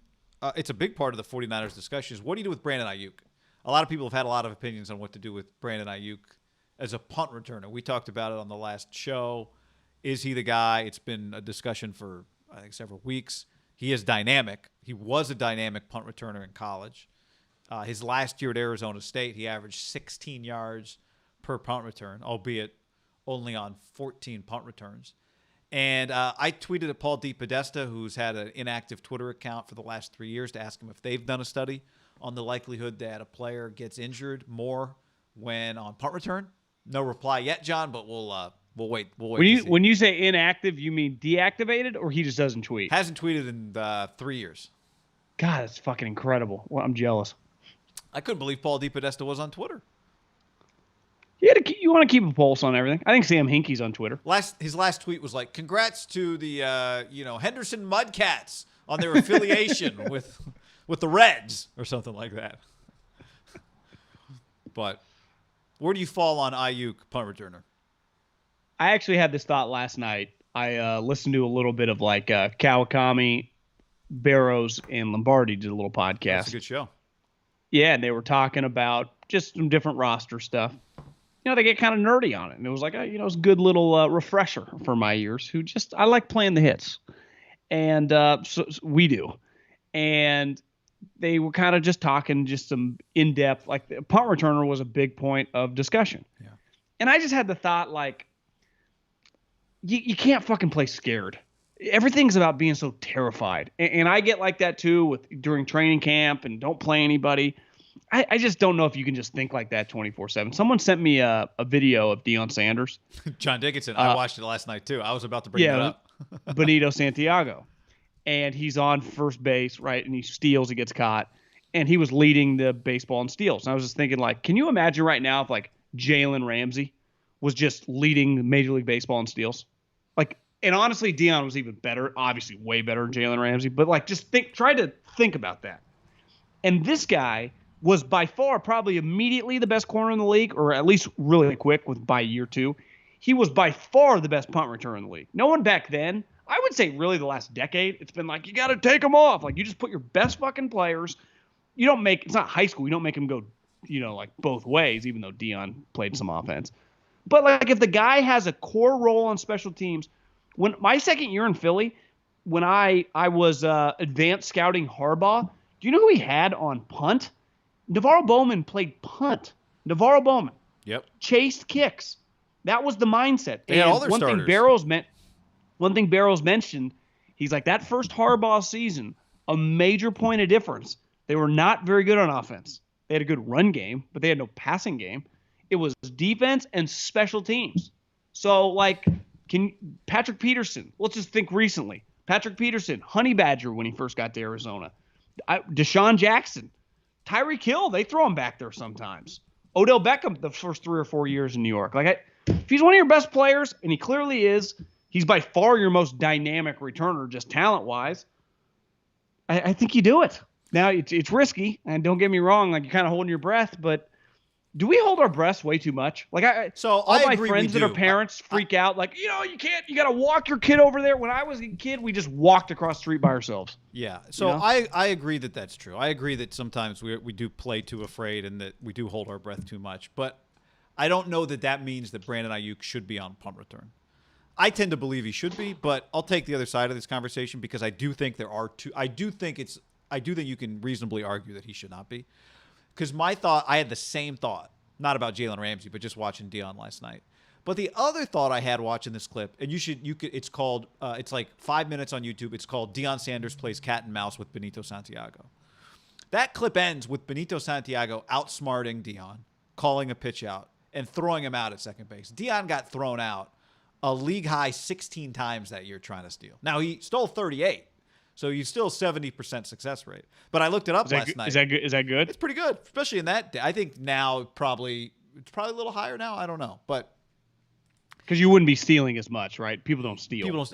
it's a big part of the 49ers discussion is, what do you do with Brandon Ayuk? A lot of people have had a lot of opinions on what to do with Brandon Ayuk as a punt returner. We talked about it on the last show. Is he the guy? It's been a discussion for, I think, several weeks. He is dynamic. He was a dynamic punt returner in college. His last year at Arizona State, he averaged 16 yards per punt return, albeit only on 14 punt returns. And I tweeted at Paul DePodesta, who's had an inactive Twitter account for the last 3 years, to ask him if they've done a study on the likelihood that a player gets injured more when on punt return. No reply yet, John, but we'll wait. When you say inactive, you mean deactivated, or he just doesn't tweet? Hasn't tweeted in 3 years. God, that's fucking incredible. Well, I'm jealous. I couldn't believe Paul DePodesta was on Twitter. You want to keep a pulse on everything. I think Sam Hinkie's on Twitter. His last tweet was like, "Congrats to the Henderson Mudcats on their affiliation with the Reds," or something like that. But where do you fall on Ayuk, punt returner? I actually had this thought last night. I listened to a little bit of Kawakami, Barrows, and Lombardi did a little podcast. That's a good show. Yeah, and they were talking about just some different roster stuff. They get kind of nerdy on it. And it was like, it's a good little refresher for my ears, who I like playing the hits. And so we do. And they were kind of just talking just some in-depth, like the punt returner was a big point of discussion. Yeah. And I just had the thought, you can't fucking play scared. Everything's about being so terrified. And I get like that too during training camp and don't play anybody. I just don't know if you can just think like that 24/7. Someone sent me a video of Deion Sanders. John Dickerson. I watched it last night too. I was about to bring that up. Benito Santiago. And he's on first base, right? And he steals, he gets caught. And he was leading the baseball in steals. And I was just thinking, can you imagine right now if Jalen Ramsey was just leading Major League Baseball in steals? And honestly, Deion was even better, obviously way better than Jalen Ramsey. But try to think about that. And this guy was by far probably immediately the best corner in the league, or at least really quick by year 2. He was by far the best punt returner in the league. No one back then, I would say really the last decade, it's been you got to take them off. You just put your best fucking players. It's not high school. You don't make them go like both ways, even though Dion played some offense. But like if the guy has a core role on special teams, when my second year in Philly, when I was advanced scouting Harbaugh, do you know who he had on punt? Navarro Bowman played punt. Navarro Bowman. Yep. Chased kicks. That was the mindset. They had all their starters. One thing Barrows mentioned, he's like, that first Harbaugh season, a major point of difference. They were not very good on offense. They had a good run game, but they had no passing game. It was defense and special teams. So, like, Patrick Peterson, let's just think recently. Patrick Peterson, Honey Badger when he first got to Arizona. Deshaun Jackson, Tyreek Hill, they throw him back there sometimes. Odell Beckham the first 3 or 4 years in New York. Like, if he's one of your best players, and he clearly is, he's by far your most dynamic returner, just talent-wise. I think you do it. Now, it's risky, and don't get me wrong, like, you're kind of holding your breath, but do we hold our breaths way too much? Like, all my friends that are parents freak out, like, you got to walk your kid over there. When I was a kid, we just walked across the street by ourselves. Yeah, so I agree that that's true. I agree that sometimes we do play too afraid and that we do hold our breath too much, but I don't know that means that Brandon Ayuk should be on punt return. I tend to believe he should be, but I'll take the other side of this conversation because I do think there are two. I do think you can reasonably argue that he should not be. Because I had the same thought, not about Jalen Ramsey, but just watching Dion last night. But the other thought I had watching this clip, and it's called, it's like 5 minutes on YouTube. It's called Deion Sanders Plays Cat and Mouse with Benito Santiago. That clip ends with Benito Santiago outsmarting Dion, calling a pitch out, and throwing him out at second base. Dion got thrown out a league high 16 times that year trying to steal. Now, he stole 38. So you still 70% success rate. But I looked it up last night. Is that good? Is that good? It's pretty good, especially in that day. I think now it's probably a little higher now. I don't know, but because you wouldn't be stealing as much, right? People don't steal.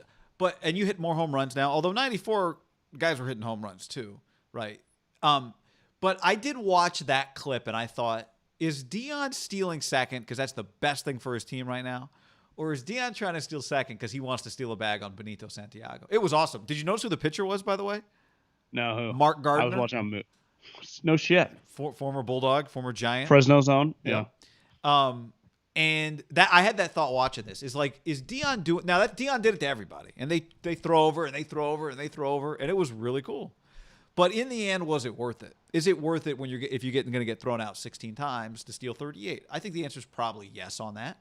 And you hit more home runs now. Although 94 guys were hitting home runs too, right? But I did watch that clip and I thought, is Dion stealing second because that's the best thing for his team right now? Or is Dion trying to steal second because he wants to steal a bag on Benito Santiago? It was awesome. Did you notice who the pitcher was, by the way? No, who? Mark Gardner. I was watching him. No shit. Former Bulldog, former Giant. Fresno zone. Yeah. And that I had that thought watching this. Is Dion doing – now, that Dion did it to everybody. And they throw over and they throw over and they throw over. And it was really cool. But in the end, was it worth it? Is it worth it if you're going to get thrown out 16 times to steal 38? I think the answer is probably yes on that.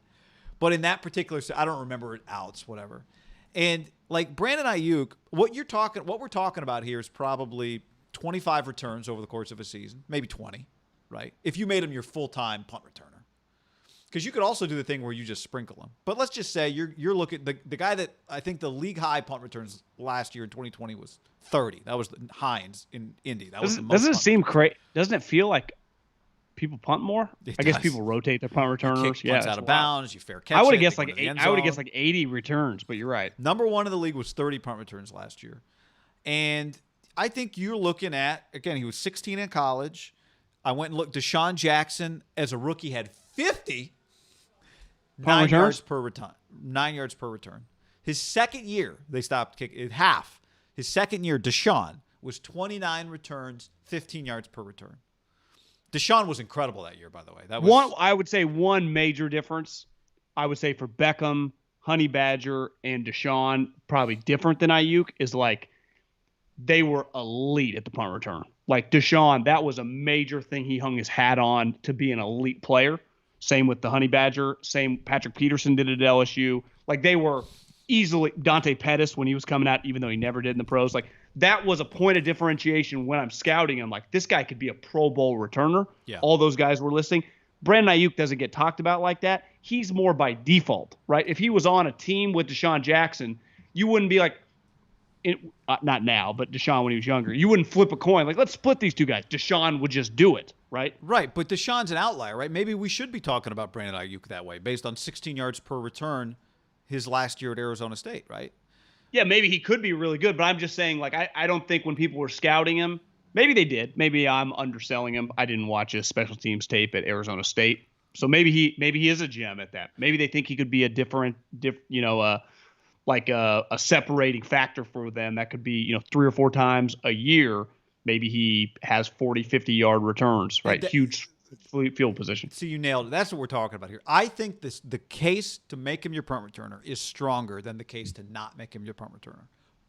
But in that particular, I don't remember it outs, whatever. And like Brandon Ayuk, what we're talking about here is probably 25 returns over the course of a season, maybe 20, right? If you made him your full-time punt returner, because you could also do the thing where you just sprinkle him. But let's just say you're looking the guy that I think the league high punt returns last year in 2020 was 30. That was Hines in Indy. That was the most. Doesn't it seem crazy? Doesn't it feel like people punt more? I guess people rotate their punt returners. Punts out of bounds. You fair catch. I would have guessed like 80 returns, but you're right. Number one in the league was 30 punt returns last year, and I think you're looking at again. He was 16 in college. I went and looked. Deshaun Jackson as a rookie had 50 9 yards per return. 9 yards per return. His second year, they stopped kicking half. His second year, Deshaun was 29 returns, 15 yards per return. Deshaun was incredible that year, by the way. That was I would say one major difference. I would say for Beckham, Honey Badger, and Deshaun, probably different than Ayuk, is like they were elite at the punt return. Like Deshaun, that was a major thing he hung his hat on to be an elite player. Same with the Honey Badger. Same Patrick Peterson did it at LSU. Like they were easily Dante Pettis when he was coming out, even though he never did in the pros. Like that was a point of differentiation when I'm scouting him. Like this guy could be a Pro Bowl returner. Yeah. All those guys were listing. Brandon Ayuk doesn't get talked about like that. He's more by default, right? If he was on a team with Deshaun Jackson, you wouldn't be like, not now, but Deshaun when he was younger. You wouldn't flip a coin. Like, let's split these two guys. Deshaun would just do it, right? Right, but Deshaun's an outlier, right? Maybe we should be talking about Brandon Ayuk that way, based on 16 yards per return his last year at Arizona State, right? Yeah, maybe he could be really good, but I'm just saying, like, I don't think when people were scouting him, maybe they did. Maybe I'm underselling him. I didn't watch his special teams tape at Arizona State. So maybe he is a gem at that. Maybe they think he could be a a separating factor for them. That could be, 3 or 4 times a year. Maybe he has 40, 50-yard returns, right? Huge field position. See, you nailed it. That's what we're talking about here. I think the case to make him your punt returner is stronger than the case to not make him your punt returner.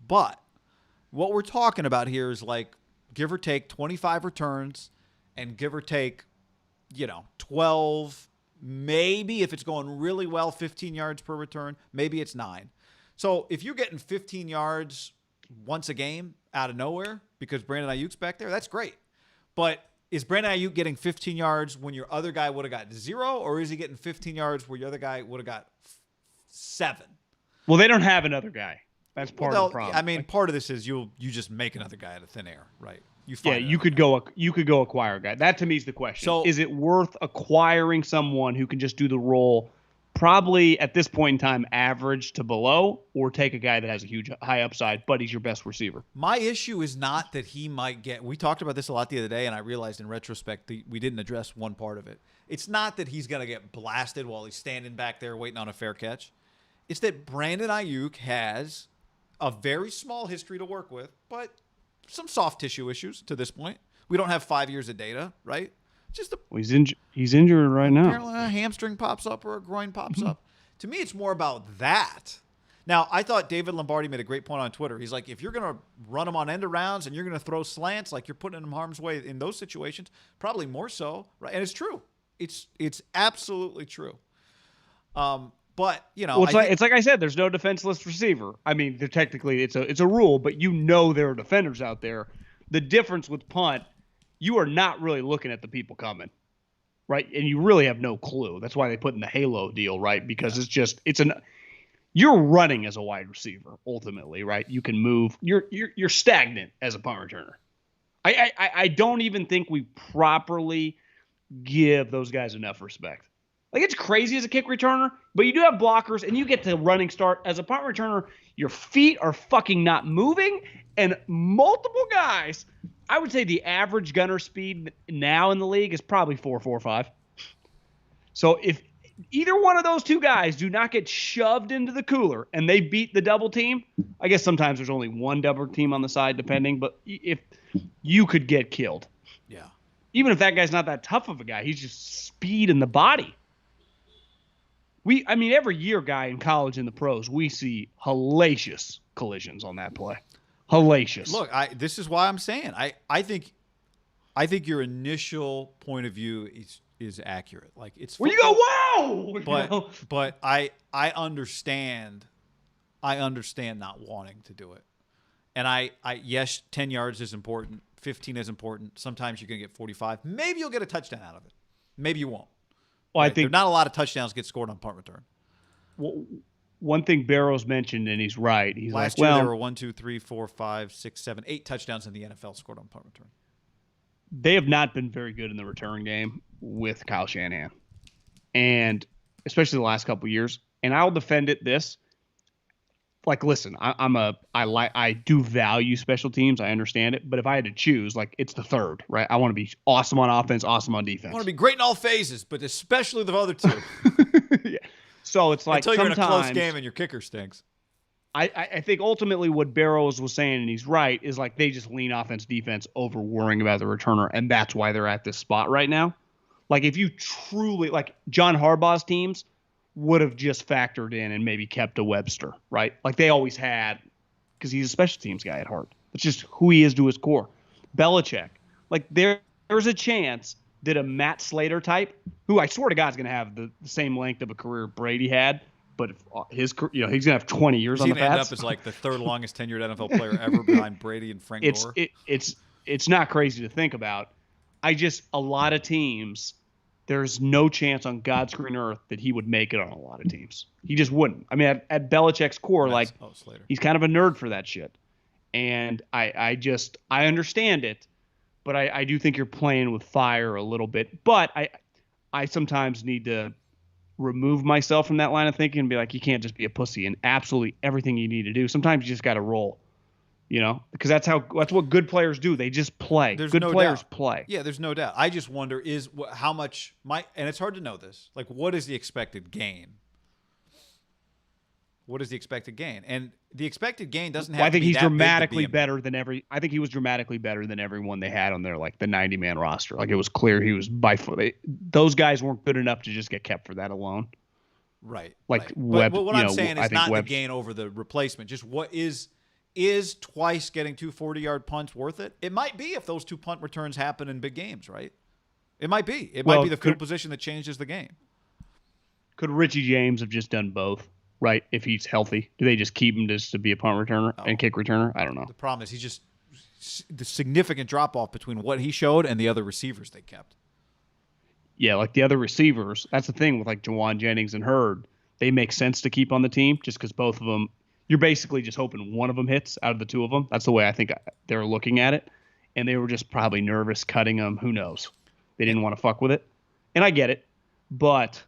But what we're talking about here is like give or take 25 returns and give or take, 12, maybe if it's going really well, 15 yards per return. Maybe it's 9. So if you're getting 15 yards once a game out of nowhere because Brandon Ayuk's back there, that's great. But is Brandon Ayuk getting 15 yards when your other guy would have got 0, or is he getting 15 yards where your other guy would have got 7? Well, they don't have another guy. That's part of the problem. I mean, part of this is you just make another guy out of thin air, right? You could go acquire a guy. That to me is the question. So, is it worth acquiring someone who can just do the role, probably at this point in time average to below, or take a guy that has a huge high upside, but he's your best receiver? My issue is not that he might get – we talked about this a lot the other day, and I realized in retrospect we didn't address one part of it. It's not that he's going to get blasted while he's standing back there waiting on a fair catch. It's that Brandon Ayuk has a very small history to work with, but some soft tissue issues to this point. We don't have 5 years of data, right? Just he's injured right now. Apparently a hamstring pops up or a groin pops up. To me, it's more about that. Now, I thought David Lombardi made a great point on Twitter. He's like, if you're going to run them on end arounds and you're going to throw slants, like you're putting them in harm's way in those situations, probably more so, right? And it's true. It's absolutely true. But well, it's like I said, there's no defenseless receiver. I mean, technically it's a rule, but there are defenders out there. The difference with punt, you are not really looking at the people coming, right? And you really have no clue. That's why they put in the halo deal, right? Because you're running as a wide receiver ultimately, right? You can move. You're stagnant as a punt returner. I don't even think we properly give those guys enough respect. Like, it's crazy as a kick returner, but you do have blockers, and you get to running start. As a punt returner, your feet are fucking not moving, and multiple guys, I would say the average gunner speed now in the league is probably 4.45. So if either one of those two guys do not get shoved into the cooler and they beat the double team, I guess sometimes there's only one double team on the side, depending, but if you could get killed. Yeah. Even if that guy's not that tough of a guy, he's just speed in the body. Every year, guy in college and the pros, we see hellacious collisions on that play. Hellacious. Look, this is why I'm saying I think your initial point of view is accurate. Like, it's football, where you go, wow. But I understand not wanting to do it. And yes, 10 yards is important, 15 is important. Sometimes you're gonna get 45. Maybe you'll get a touchdown out of it. Maybe you won't. Well, right? I think not a lot of touchdowns get scored on punt return. Well, one thing Barrows mentioned, and he's right. He's last year there were 1, 2, 3, 4, 5, 6, 7, 8 touchdowns in the NFL scored on punt return. They have not been very good in the return game with Kyle Shanahan, and especially the last couple of years. And I'll defend it this. Like, listen, I do value special teams. I understand it. But if I had to choose, like, it's the third, right? I want to be awesome on offense, awesome on defense. I want to be great in all phases, but especially the other two. Yeah. So it's like until you're in a close game and your kicker stinks. I think ultimately what Barrows was saying, and he's right, is like they just lean offense, defense over worrying about the returner, and that's why they're at this spot right now. Like, if you truly, like, John Harbaugh's teams would have just factored in and maybe kept a Webster, right? Like they always had, because he's a special teams guy at heart. It's just who he is to his core. Belichick, like there's a chance that a Matt Slater type, who I swear to God is going to have the same length of a career Brady had, but he's going to have 20 years on the Pats. He's going to end up as like the third longest tenured NFL player ever behind Brady and Frank Gore. It's not crazy to think about. A lot of teams, there's no chance on God's green earth that he would make it on a lot of teams. He just wouldn't. I mean, at Belichick's core, he's kind of a nerd for that shit. And I understand it, but I do think you're playing with fire a little bit. But I sometimes need to remove myself from that line of thinking and be like, you can't just be a pussy and absolutely everything you need to do. Sometimes you just got to roll. Because that's what good players do. They just play. Good players play. Yeah, there's no doubt. I just wonder how much and it's hard to know this. Like, what is the expected gain? What is the expected gain? And the expected gain doesn't have Well, I to think be he's that big to dramatically be better than I think he was dramatically better than everyone they had on their like the 90-man roster. Like it was clear he was by far. Those guys weren't good enough to just get kept for that alone. Right. Like right. Webb, But what you I'm know, saying I is think not Webb's, the gain over the replacement. Just what is twice getting 2 40-yard punts worth it? It might be if those 2 punt returns happen in big games, right? It might be. It might be the field position that changes the game. Could Richie James have just done both, right? If he's healthy, do they just keep him just to be a punt returner and kick returner? I don't know. The problem is the significant drop off between what he showed and the other receivers they kept. Yeah, like the other receivers. That's the thing with like Jawan Jennings and Hurd. They make sense to keep on the team just because both of them. You're basically just hoping one of them hits out of the two of them. That's the way I think they're looking at it, and they were just probably nervous cutting them. Who knows? They didn't want to fuck with it, and I get it, but.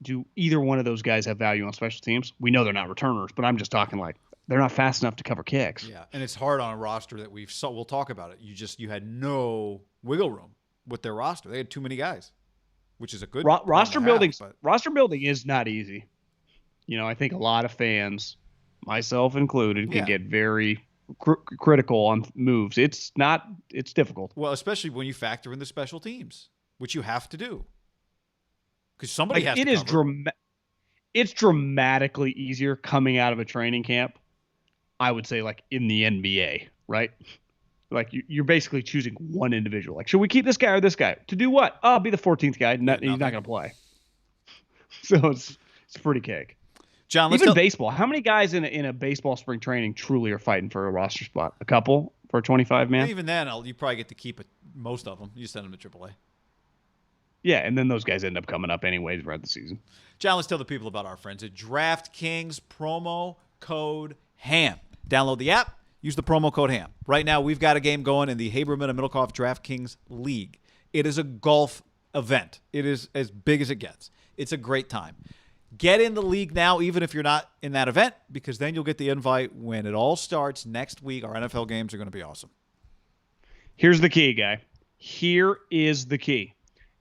Do either one of those guys have value on special teams? We know they're not returners, but I'm just talking like they're not fast enough to cover kicks. Yeah, and it's hard on a roster that we'll talk about it. You had no wiggle room with their roster. They had too many guys, which is a good roster building. But Roster building is not easy. You know, I think a lot of fans, myself included, can get very critical on moves. It's difficult. Well, especially when you factor in the special teams, which you have to do. Because somebody has to cover. It's dramatically easier coming out of a training camp, I would say, like in the NBA, right? Like you're basically choosing one individual. Like, should we keep this guy or this guy? To do what? Oh, I'll be the 14th guy. He's not going to play. So it's pretty cake. John, even baseball. How many guys in a baseball spring training truly are fighting for a roster spot? A couple for a 25-man? Even then, you probably get to keep most of them. You send them to AAA. Yeah, and then those guys end up coming up anyways throughout the season. John, let's tell the people about our friends at DraftKings. Promo code HAM. Download the app. Use the promo code HAM. Right now, we've got a game going in the Haberman and Middlecoff DraftKings League. It is a golf event. It is as big as it gets. It's a great time. Get in the league now, even if you're not in that event, because then you'll get the invite when it all starts next week. Our NFL games are going to be awesome. Here's the key, guy. Here is the key.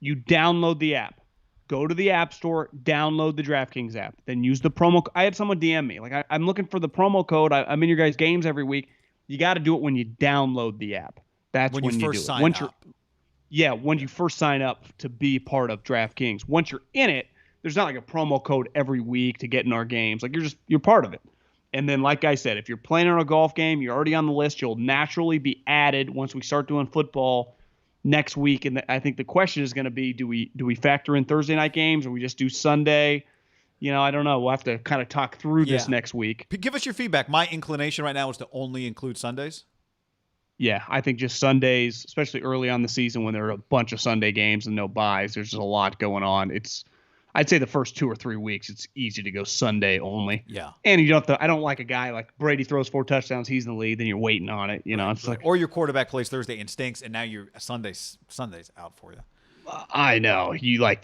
You download the app. Go to the App Store, download the DraftKings app. Then use the promo. I had someone DM me. Like, I'm looking for the promo code. I'm in your guys' games every week. You got to do it when you download the app. That's when you first do it. Sign up. Yeah, when you first sign up to be part of DraftKings. Once you're in it, there's not like a promo code every week to get in our games. Like, you're part of it. And then, like I said, if you're playing on a golf game, you're already on the list. You'll naturally be added once we start doing football next week. And I think the question is going to be, do we factor in Thursday night games or we just do Sunday? You know, I don't know. We'll have to kind of talk through this next week. Give us your feedback. My inclination right now is to only include Sundays. Yeah, I think just Sundays, especially early on the season when there are a bunch of Sunday games and no buys, there's just a lot going on. I'd say the first 2 or 3 weeks, it's easy to go Sunday only. Yeah. And you don't have to, I don't like a guy like Brady throws 4 touchdowns, he's in the lead, then you're waiting on it. You know, it's like, or your quarterback plays Thursday and stinks, and now your Sunday's out for you. I know.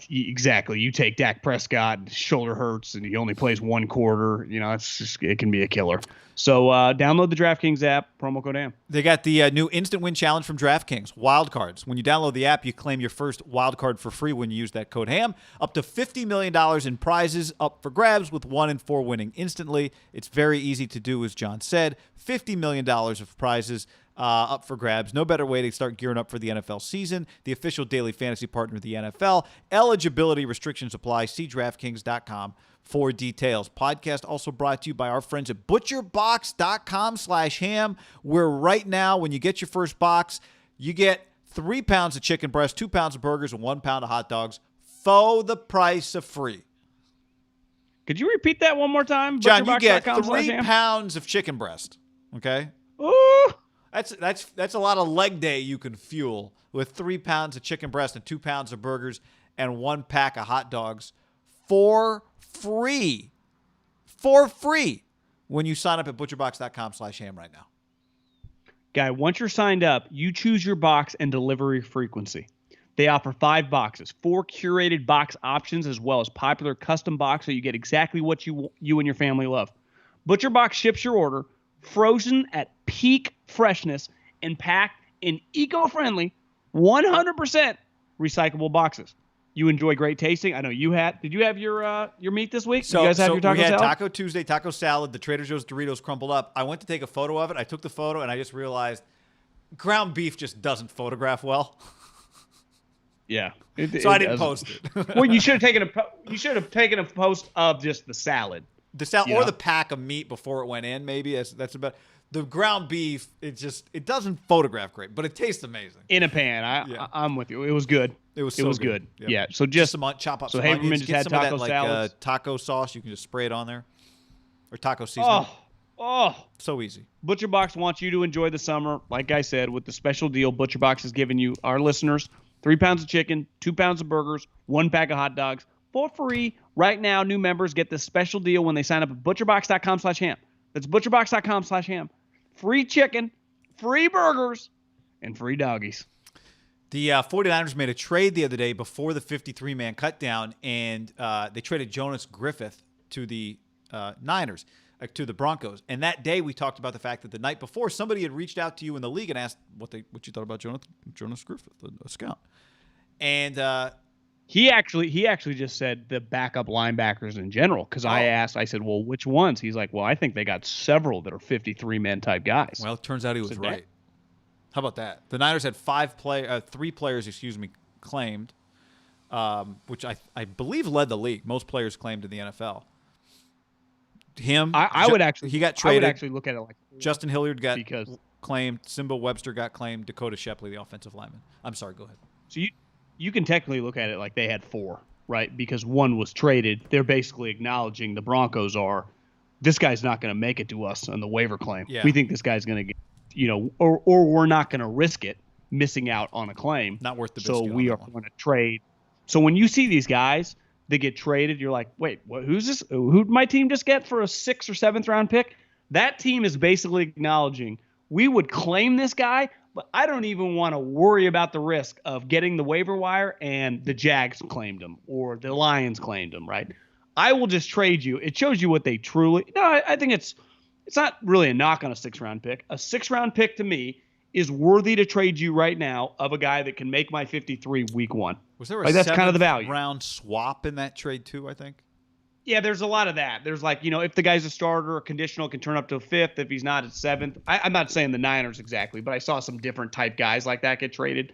Exactly. You take Dak Prescott, and his shoulder hurts, and he only plays 1 quarter. You know, it can be a killer. So download the DraftKings app, promo code AM. They got the new Instant Win Challenge from DraftKings, Wildcards. When you download the app, you claim your first wildcard for free when you use that code HAM. Up to $50 million in prizes up for grabs, with 1 in 4 winning instantly. It's very easy to do, as John said. $50 million of prizes up for grabs. No better way to start gearing up for the NFL season. The official daily fantasy partner of the NFL. Eligibility restrictions apply. See DraftKings.com for details. Podcast also brought to you by our friends at butcherbox.com/ham, where right now, when you get your first box, you get 3 pounds of chicken breast, 2 pounds of burgers, and 1 pound of hot dogs for the price of free. Could you repeat that one more time? John, you get 3 pounds of chicken breast. Okay? Ooh. That's a lot of leg day you can fuel with 3 pounds of chicken breast and 2 pounds of burgers and 1 pack of hot dogs for free when you sign up at butcherbox.com/ham right now. Guy, once you're signed up, you choose your box and delivery frequency. They offer 5 boxes, 4 curated box options, as well as popular custom box, so you get exactly what you and your family love. ButcherBox ships your order frozen at peak freshness and packed in eco-friendly 100% recyclable boxes. you enjoy great tasting. I know you had. Did you have your meat this week? So, you guys have your taco we had salad? Taco Tuesday, taco salad, the Trader Joe's Doritos crumpled up. I went to take a photo of it. I took the photo, and I just realized ground beef just doesn't photograph well. Yeah. So I didn't post it. Well, you should have taken a post of just the salad. The salad or the pack of meat before it went in. Maybe that's about the ground beef. It doesn't photograph great, but it tastes amazing in a pan. I'm with you. It was good. It was good. Yep. Yeah. So just some chop up. So some Haberman onions, just get had some taco of that salads. Taco sauce. You can just spray it on there, or taco seasoning. So easy. ButcherBox wants you to enjoy the summer. Like I said, with the special deal, ButcherBox is giving you, our listeners, 3 pounds of chicken, 2 pounds of burgers, 1 pack of hot dogs for free. Right now, new members get this special deal when they sign up at butcherbox.com/ham. That's butcherbox.com/ham. Free chicken, free burgers, and free doggies. The 49ers made a trade the other day before the 53-man cutdown, and they traded Jonas Griffith to the Niners, to the Broncos. And that day we talked about the fact that the night before somebody had reached out to you in the league and asked what you thought about Jonas Griffith, a scout. And he actually just said the backup linebackers in general, because I said, well, which ones? He's like, well, I think they got several that are 53-man type guys. Well, it turns out he was right. How about that? The Niners had 3 players, claimed, which I believe led the league. Most players claimed in the NFL. I would actually. He got traded. I would actually look at it like Justin Hilliard got claimed. Simba Webster got claimed. Dakota Shepley, the offensive lineman. I'm sorry. Go ahead. So you can technically look at it like they had 4, right? Because one was traded. They're basically acknowledging the Broncos this guy's not going to make it to us on the waiver claim. Yeah. We think this guy's going to get, or we're not going to risk it missing out on a claim. Not worth the biscuit. So we are going to trade. So when you see these guys that get traded, you're like, wait, who's this? Who'd my team just get for a 6th or 7th round pick? That team is basically acknowledging we would claim this guy, but I don't even want to worry about the risk of getting the waiver wire and the Jags claimed him or the Lions claimed him, right? I will just trade you. It shows you what they truly – no, I think it's not really a knock on a 6th-round pick. A 6th-round pick to me is worthy to trade you right now of a guy that can make my 53 week 1. Was there a that's kind of the value. Round swap in that trade too, I think? Yeah, there's a lot of that. There's if the guy's a starter, a conditional can turn up to a 5th. If he's not, it's 7th. I'm not saying the Niners exactly, but I saw some different type guys like that get traded.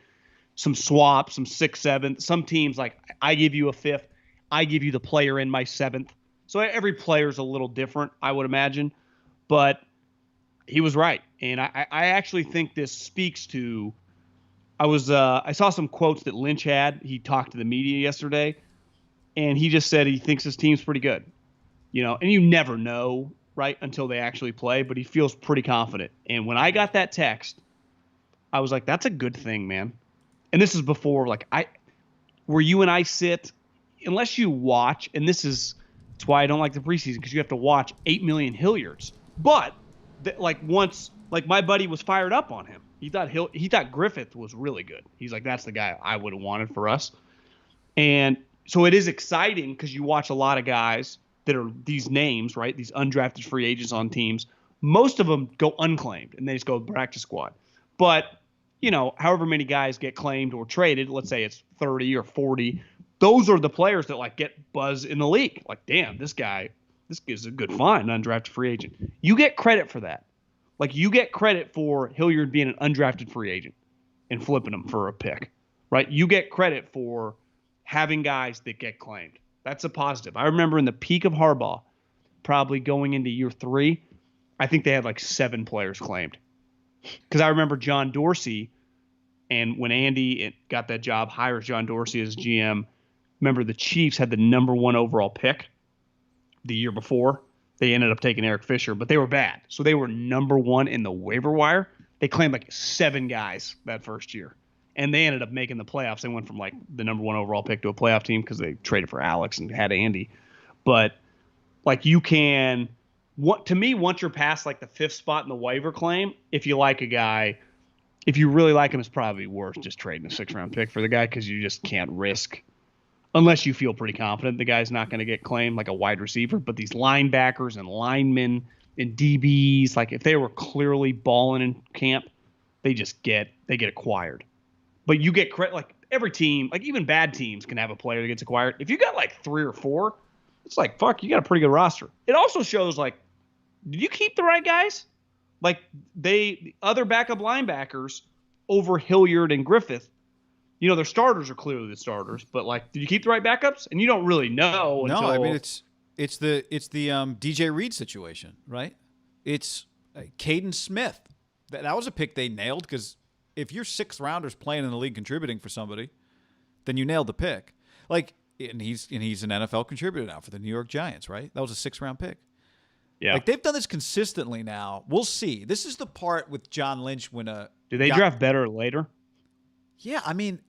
Some swaps, some 6th, 7th. Some teams like I give you a 5th. I give you the player in my 7th. So every player's a little different, I would imagine. But he was right. And I actually think this speaks to I saw some quotes that Lynch had. He talked to the media yesterday. And he just said he thinks his team's pretty good, and you never know, right, until they actually play, but he feels pretty confident. And when I got that text, I was like, that's a good thing, man. And this is before, where you and I sit, unless you watch, and it's why I don't like the preseason, because you have to watch 8 million Hilliards. But, once my buddy was fired up on him. He thought Griffith was really good. He's like, that's the guy I would have wanted for us. And so it is exciting because you watch a lot of guys that are these names, right? These undrafted free agents on teams. Most of them go unclaimed and they just go practice squad. But, however many guys get claimed or traded, let's say it's 30 or 40, those are the players that get buzz in the league. Like, damn, this is a good find, undrafted free agent. You get credit for that. You get credit for Hilliard being an undrafted free agent and flipping him for a pick, right? You get credit for having guys that get claimed. That's a positive. I remember in the peak of Harbaugh, probably going into year 3, I think they had 7 players claimed. Because I remember John Dorsey, and when Andy got that job, hires John Dorsey as GM, remember the Chiefs had the number 1 overall pick the year before. They ended up taking Eric Fisher, but they were bad. So they were number 1 in the waiver wire. They claimed 7 guys that first year. And they ended up making the playoffs. They went from the number 1 overall pick to a playoff team because they traded for Alex and had Andy. But you can, to me, once you're past the 5th spot in the waiver claim, if you like a guy, if you really like him, it's probably worth just trading a 6th-round pick for the guy because you just can't risk, unless you feel pretty confident the guy's not going to get claimed like a wide receiver. But these linebackers and linemen and DBs, if they were clearly balling in camp, they get acquired. But you get credit. every team, like even bad teams, can have a player that gets acquired. If you got like 3 or 4, it's like, fuck, you got a pretty good roster. It also shows, like, did you keep the right guys? Like, the other backup linebackers over Hilliard and Griffith, their starters are clearly the starters, but, like, did you keep the right backups? And you don't really know until... No, I mean, it's the DJ Reed situation, right? It's Caden Smith. That was a pick they nailed, because if you're 6th rounders playing in the league contributing for somebody, then you nailed the pick. Like, and he's an NFL contributor now for the New York Giants, right? That was a 6th round pick. Yeah. Like, they've done this consistently now. We'll see. This is the part with John Lynch when do they draft better later? Yeah, I mean,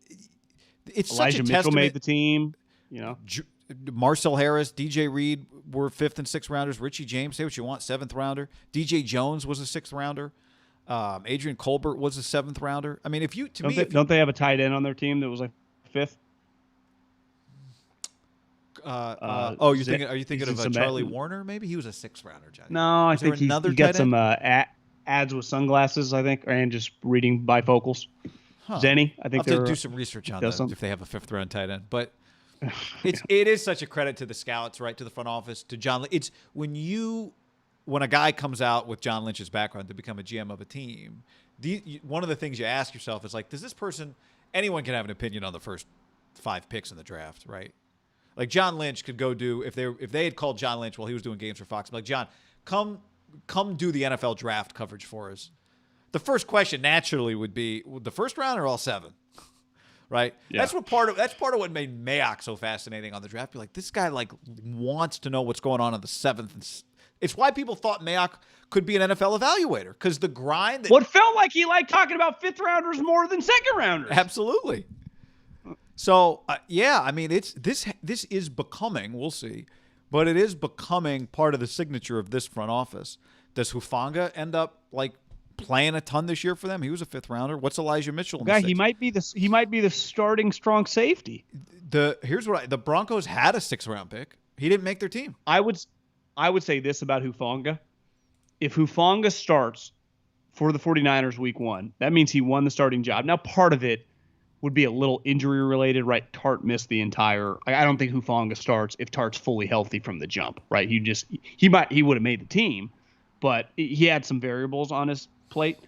it's Elijah such a Mitchell testament. made the team, Marcel Harris, DJ Reed were 5th and 6th rounders. Richie James, say what you want, 7th rounder. DJ Jones was a 6th rounder. Adrian Colbert was a 7th rounder. I mean, don't they have a tight end on their team that was like 5th? Are you thinking of Charlie Warner? Maybe he was a 6th rounder. Johnny. No, I think he got some ads with sunglasses, I think, and just reading bifocals. Zenny, I think I'll have to do some research on that if they have a 5th round tight end. But it is such a credit to the scouts, right, to the front office, to John. It's when a guy comes out with John Lynch's background to become a GM of a team, one of the things you ask yourself is, like, does this person, anyone can have an opinion on the first 5 picks in the draft, right? Like, John Lynch could go do, if they had called John Lynch while he was doing games for Fox, like, John, come do the NFL draft coverage for us. The first question naturally would be, the first round or all 7? Right? Yeah. That's part of what made Mayock so fascinating on the draft. You're like, this guy, like, wants to know what's going on the 7th. It's why people thought Mayock could be an NFL evaluator, because the grind. It felt like he liked talking about 5th rounders more than 2nd rounders. Absolutely. So yeah, I mean, this is becoming. We'll see, but it is becoming part of the signature of this front office. Does Hufanga end up, like, playing a ton this year for them? He was a 5th rounder. What's Elijah Mitchell? He might be the starting strong safety. The Broncos had a 6th round pick. He didn't make their team. I would say this about Hufanga. If Hufanga starts for the 49ers week 1, that means he won the starting job. Now, part of it would be a little injury related, right? Tart missed the entire. I don't think Hufanga starts if Tart's fully healthy from the jump, right? He would have made the team, but he had some variables on his plate.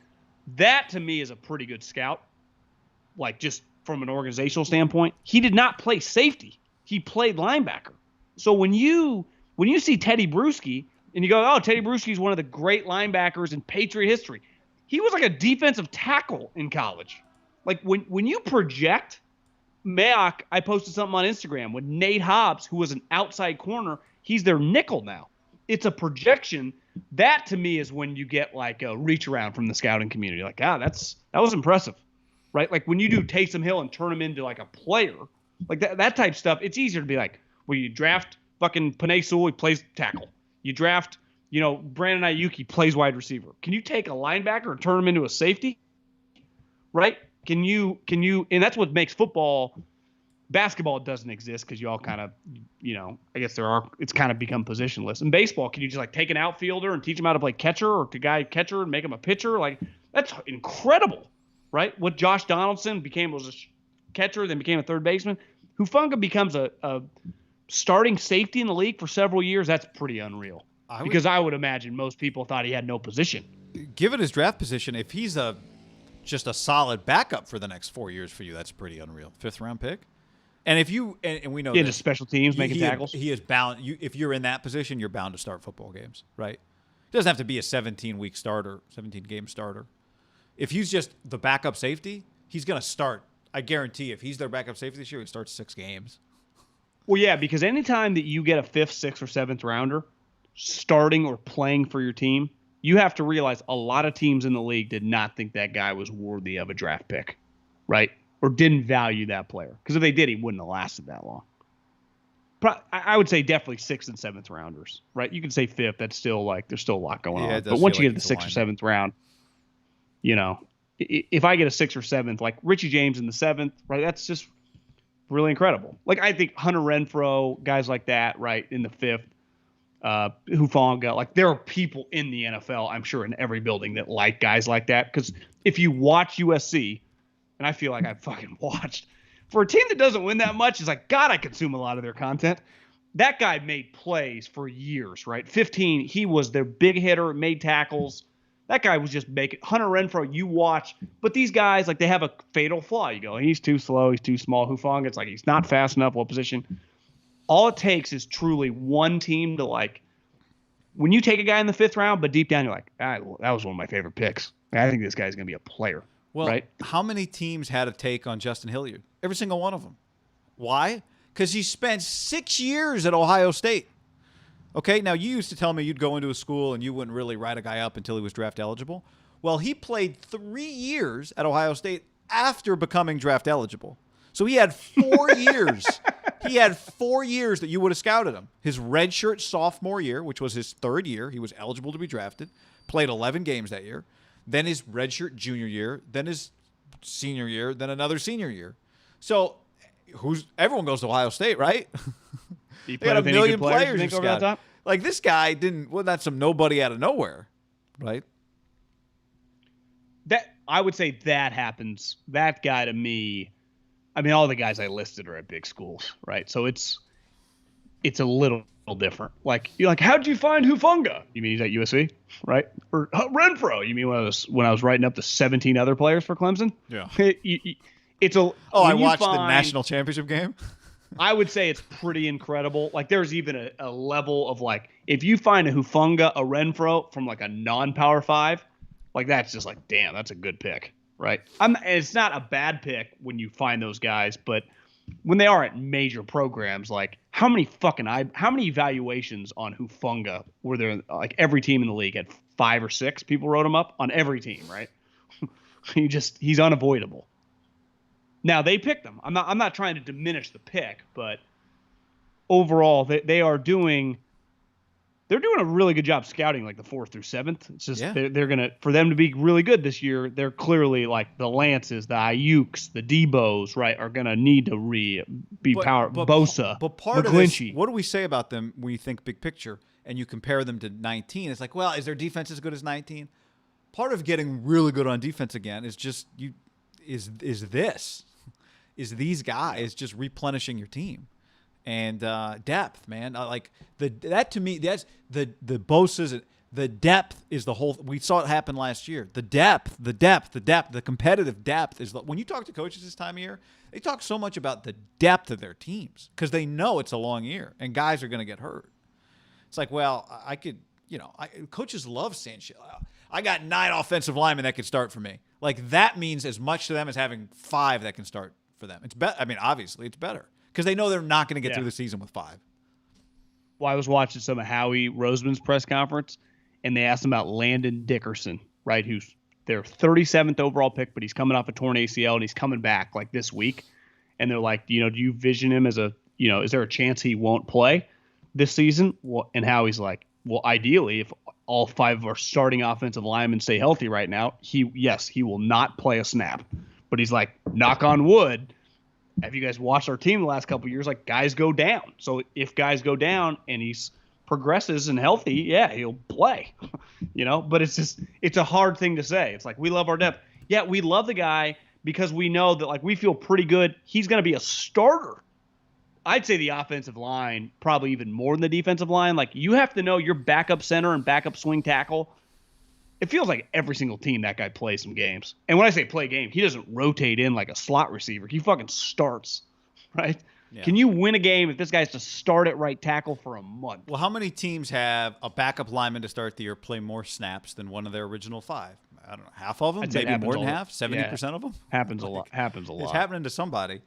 That, to me, is a pretty good scout. Like, just from an organizational standpoint, he did not play safety. He played linebacker. So when you see Teddy Bruschi and you go, oh, Teddy Bruschi is one of the great linebackers in Patriot history. He was like a defensive tackle in college. Like, when you project Mayock, I posted something on Instagram with Nate Hobbs, who was an outside corner. He's their nickel now. It's a projection. That, to me, is when you get, like, a reach around from the scouting community. Like, that was impressive, right? Like, when you do Taysom Hill and turn him into, like, a player, like that type stuff, it's easier to be like, well, you draft fucking Penei Sewell, he plays tackle. You draft, Brandon Ayuk, he plays wide receiver. Can you take a linebacker and turn him into a safety? Right? Can you, and that's what makes basketball doesn't exist because you all kind of, I guess it's kind of become positionless. In baseball, can you just, like, take an outfielder and teach him how to play catcher, or to guy catcher and make him a pitcher? Like, that's incredible, right? What Josh Donaldson was a catcher, then became a third baseman. Hufanga becomes a starting safety in the league for several years. That's pretty unreal. Because I would imagine most people thought he had no position. Given his draft position, if he's just a solid backup for the next 4 years for you, that's pretty unreal. 5th round pick. And if you and we know that special teams making tackles, he is bound. If you're in that position, you're bound to start football games, right? It doesn't have to be a 17-week starter, 17-game starter. If he's just the backup safety, he's going to start. I guarantee if he's their backup safety this year, he starts 6 games. Well, yeah, because anytime that you get a 5th, 6th, or 7th rounder starting or playing for your team, you have to realize a lot of teams in the league did not think that guy was worthy of a draft pick, right? Or didn't value that player. Because if they did, he wouldn't have lasted that long. I would say definitely 6th and 7th rounders, right? You can say 5th. That's still, like, there's still a lot going on. But once you get to the 6th or 7th round, if I get a 6th or 7th, like Richie James in the 7th, right? That's just really incredible. Like, I think Hunter Renfrow, guys like that, right, in the 5th, Hufanga, like, there are people in the NFL, I'm sure, in every building that like guys like that. Because if you watch USC, and I feel like I've fucking watched for a team that doesn't win that much, it's like, God, I consume a lot of their content. That guy made plays for years, right? 15, he was their big hitter, made tackles. That guy was just making Hunter Renfrow. You watch, but these guys, like, they have a fatal flaw. You go, he's too slow, he's too small. Hufanga, it's like he's not fast enough. What position? All it takes is truly one team to, like, when you take a guy in the 5th round, but deep down you're like, that was one of my favorite picks. I think this guy's going to be a player. Well, right? How many teams had a take on Justin Hilliard? Every single one of them. Why? Because he spent 6 years at Ohio State. Okay, now you used to tell me you'd go into a school and you wouldn't really write a guy up until he was draft eligible. Well, he played 3 years at Ohio State after becoming draft eligible. So he had 4 years. He had 4 years that you would have scouted him. His redshirt sophomore year, which was his 3rd year, he was eligible to be drafted, played 11 games that year. Then his redshirt junior year, then his senior year, then another senior year. So everyone goes to Ohio State, right? He they got a million players over the top. Like, this guy didn't. Well, that's some nobody out of nowhere, right? That I would say that happens. That guy to me, I mean, all the guys I listed are at big schools, right? So it's a little different. Like, you're like, how'd you find Hufanga? You mean he's at USC, right? Or Renfro? You mean when I was writing up the 17 other players for Clemson? Yeah. It's a. Oh, I watched the national championship game. I would say it's pretty incredible. Like, there's even a level of, like, if you find a Hufanga, a Renfro from, like, a non-Power 5, like, that's just like, damn, that's a good pick, right? It's not a bad pick when you find those guys, but when they are at major programs, like, how many evaluations on Hufanga were there? Like, every team in the league had 5 or 6 people wrote him up on every team, right? He's unavoidable. Now, they picked them. I'm not trying to diminish the pick, but overall, they are doing a really good job scouting, like, the 4th through 7th. It's just they're gonna, for them to be really good this year, they're clearly, like, the Lances, the Ayuks, the Debos, right, are gonna need to Bosa, but part McGlinchey. of this, what do we say about them when you think big picture and you compare them to 19? It's like, well, is their defense as good as 19? Part of getting really good on defense again is just these guys just replenishing your team. And depth, man. Like, that to me, that's the Bosa's. The depth is the whole. We saw it happen last year. The depth, the competitive depth is. When you talk to coaches this time of year, they talk so much about the depth of their teams because they know it's a long year and guys are going to get hurt. It's like, well, I could, coaches love saying shit. I got 9 offensive linemen that could start for me. Like, that means as much to them as having 5 that can start for them. It's better. I mean, obviously, it's better. Because they know they're not going to get through the season with 5. Well, I was watching some of Howie Roseman's press conference, and they asked him about Landon Dickerson, right, who's their 37th overall pick, but he's coming off a torn ACL, and he's coming back, like, this week. And they're like, do you vision him as is there a chance he won't play this season? Well, and Howie's like, well, ideally, if all 5 of our starting offensive linemen stay healthy right now, he will not play a snap. But he's like, knock on wood. Have you guys watched our team the last couple of years? Like, guys go down. So if guys go down and he's progresses and healthy, yeah, he'll play. But it's a hard thing to say. It's like, we love our depth. Yeah, we love the guy because we know that, like, we feel pretty good. He's going to be a starter. I'd say the offensive line probably even more than the defensive line. Like, you have to know your backup center and backup swing tackle. It feels like every single team that guy plays some games. And when I say play game, he doesn't rotate in like a slot receiver. He fucking starts, right? Yeah. Can you win a game if this guy has to start at right tackle for a month? Well, how many teams have a backup lineman to start the year play more snaps than one of their original 5? I don't know, half of them? Maybe more than half? 70% of them? Happens a lot. It's happening to somebody.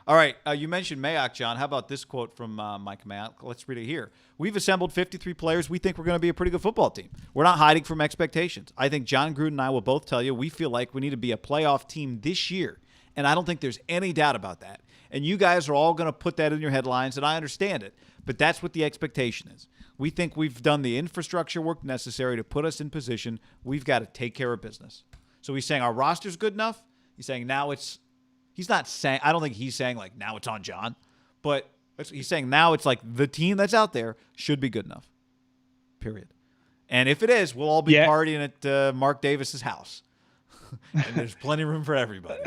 All right, you mentioned Mayock, John. How about this quote from Mike Mayock? Let's read it here. We've assembled 53 players. We think we're going to be a pretty good football team. We're not hiding from expectations. I think John Gruden and I will both tell you we feel like we need to be a playoff team this year, and I don't think there's any doubt about that. And you guys are all going to put that in your headlines, and I understand it, but that's what the expectation is. We think we've done the infrastructure work necessary to put us in position. We've got to take care of business. So he's saying our roster's good enough. He's saying now it's He's not saying, I don't think he's saying like now it's on John, but he's saying now it's like the team that's out there should be good enough. Period. And if it is, we'll all be partying at Mark Davis's house. And there's plenty of room for everybody.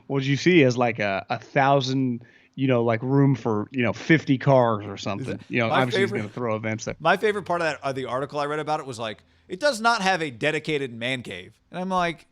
What you see is like a 1,000, like room for 50 cars or something. Obviously he's going to throw events there. My favorite part of the article I read about it was like, it does not have a dedicated man cave, and I'm like,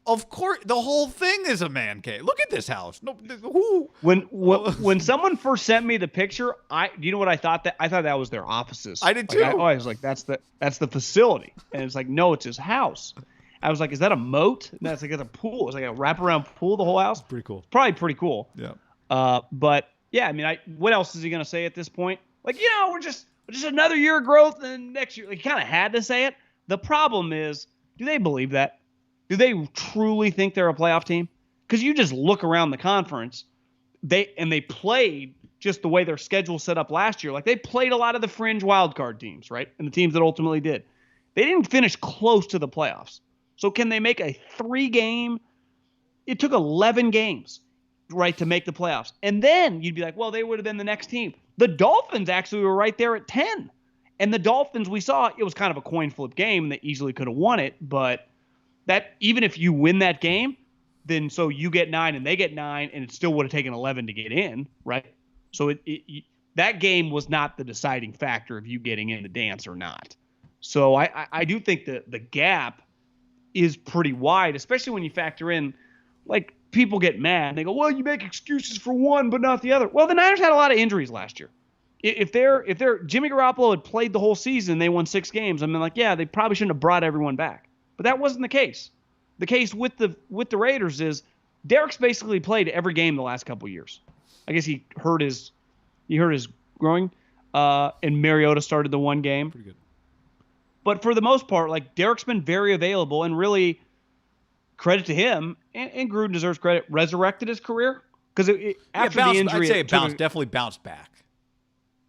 of course, the whole thing is a man cave. Look at this house. No, who? When someone first sent me the picture, you know what I thought? I thought that was their offices. I did too. I was like, that's the facility, and it's like, no, it's his house. I was like, is that a moat? No, it's like a pool. It's like a wraparound pool. The whole house. Pretty cool. Probably pretty cool. Yeah. But yeah, I mean, what else is he gonna say at this point? Like, we're just another year of growth, and next year, like, he kind of had to say it. The problem is, do they believe that? Do they truly think they're a playoff team? Because you just look around the conference, they played just the way their schedule set up last year. Like, they played a lot of the fringe wildcard teams, right? And the teams that ultimately did. They didn't finish close to the playoffs. So can they make a 3-game? It took 11 games, right, to make the playoffs. And then you'd be like, well, they would have been the next team. The Dolphins actually were right there at 10. And the Dolphins, we saw, it was kind of a coin flip game. They easily could have won it, but that even if you win that game, then so you get 9 and they get 9, and it still would have taken 11 to get in, right? So that game was not the deciding factor of you getting in the dance or not. So I do think that the gap is pretty wide, especially when you factor in, like, people get mad. They go, well, you make excuses for one but not the other. Well, the Niners had a lot of injuries last year. If Jimmy Garoppolo had played the whole season, they won 6 games. I mean, like, yeah, they probably shouldn't have brought everyone back. But that wasn't the case. The case with the Raiders is Derek's basically played every game the last couple of years. I guess he hurt his groin, and Mariota started the one game. Pretty good. But for the most part, like, Derek's been very available, and really, credit to him, and Gruden deserves credit, resurrected his career. Because after the injury, I'd say definitely bounced back.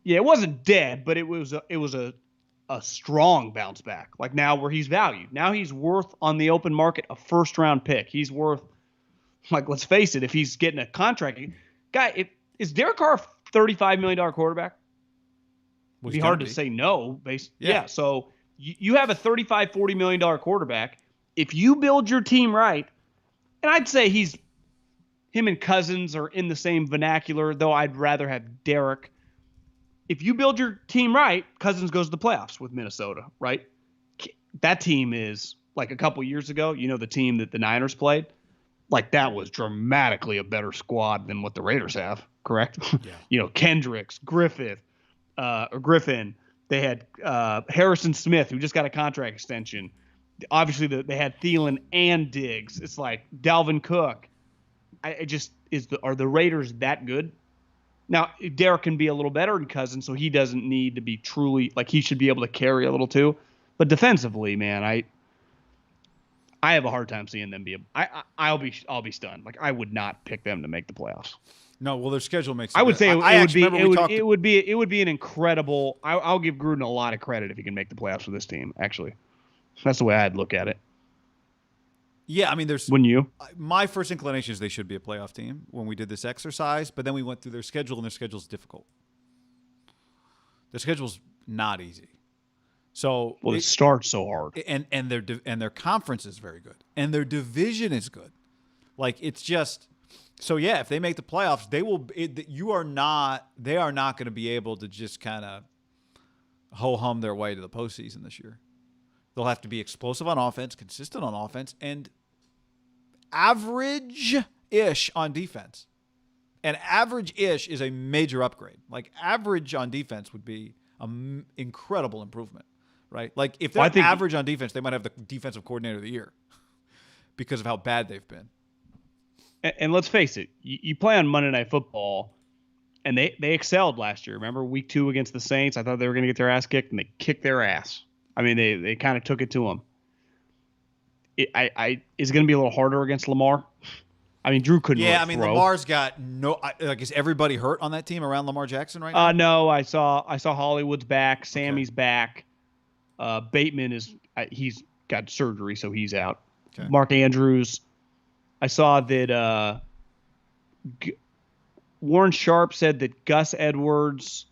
Yeah, it wasn't dead, but it was a strong bounce back. Like, now where he's valued. Now he's worth, on the open market, a first-round pick. He's worth, like, let's face it, if he's getting a contract. Is Derek Carr a $35 million quarterback? It'd be hard to say no. Yeah, so you have a $35, $40 million quarterback. If you build your team right, and I'd say him and Cousins are in the same vernacular, though I'd rather have Derek. If you build your team right, Cousins goes to the playoffs with Minnesota, right? That team is, like, a couple years ago, the team that the Niners played, like, that was dramatically a better squad than what the Raiders have, correct? Yeah. Kendricks, Griffin. They had Harrison Smith, who just got a contract extension. Obviously, they had Thielen and Diggs. It's like Dalvin Cook. Are the Raiders that good? Now, Derek can be a little better than Cousins, so he doesn't need to be truly, like, he should be able to carry a little too. But defensively, man, I have a hard time seeing them be. I'll be stunned. Like, I would not pick them to make the playoffs. No, well, their schedule makes. I would say it would be an incredible. I'll give Gruden a lot of credit if he can make the playoffs for this team. Actually, that's the way I'd look at it. Yeah, I mean, Wouldn't you? My first inclination is they should be a playoff team when we did this exercise, but then we went through their schedule, and their schedule's difficult. Their schedule's not easy. So it starts so hard, and their conference is very good, and their division is good. Like, it's just. So yeah, if they make the playoffs, they will. They are not going to be able to just kind of ho hum their way to the postseason this year. They'll have to be explosive on offense, consistent on offense, and average-ish on defense. And average-ish is a major upgrade. Like, average on defense would be an incredible improvement, right? Like, if they're average on defense, they might have the defensive coordinator of the year because of how bad they've been. And let's face it, you play on Monday Night Football, and they excelled last year. Remember week 2 against the Saints? I thought they were going to get their ass kicked, and they kicked their ass. I mean, they kind of took it to them. Is it going to be a little harder against Lamar? I mean, Drew couldn't really throw. Lamar's got no. Is everybody hurt on that team around Lamar Jackson right now? No, I saw Hollywood's back. Sammy's back. Bateman he's got surgery, so he's out. Okay. Mark Andrews. I saw that Warren Sharp said that Gus Edwards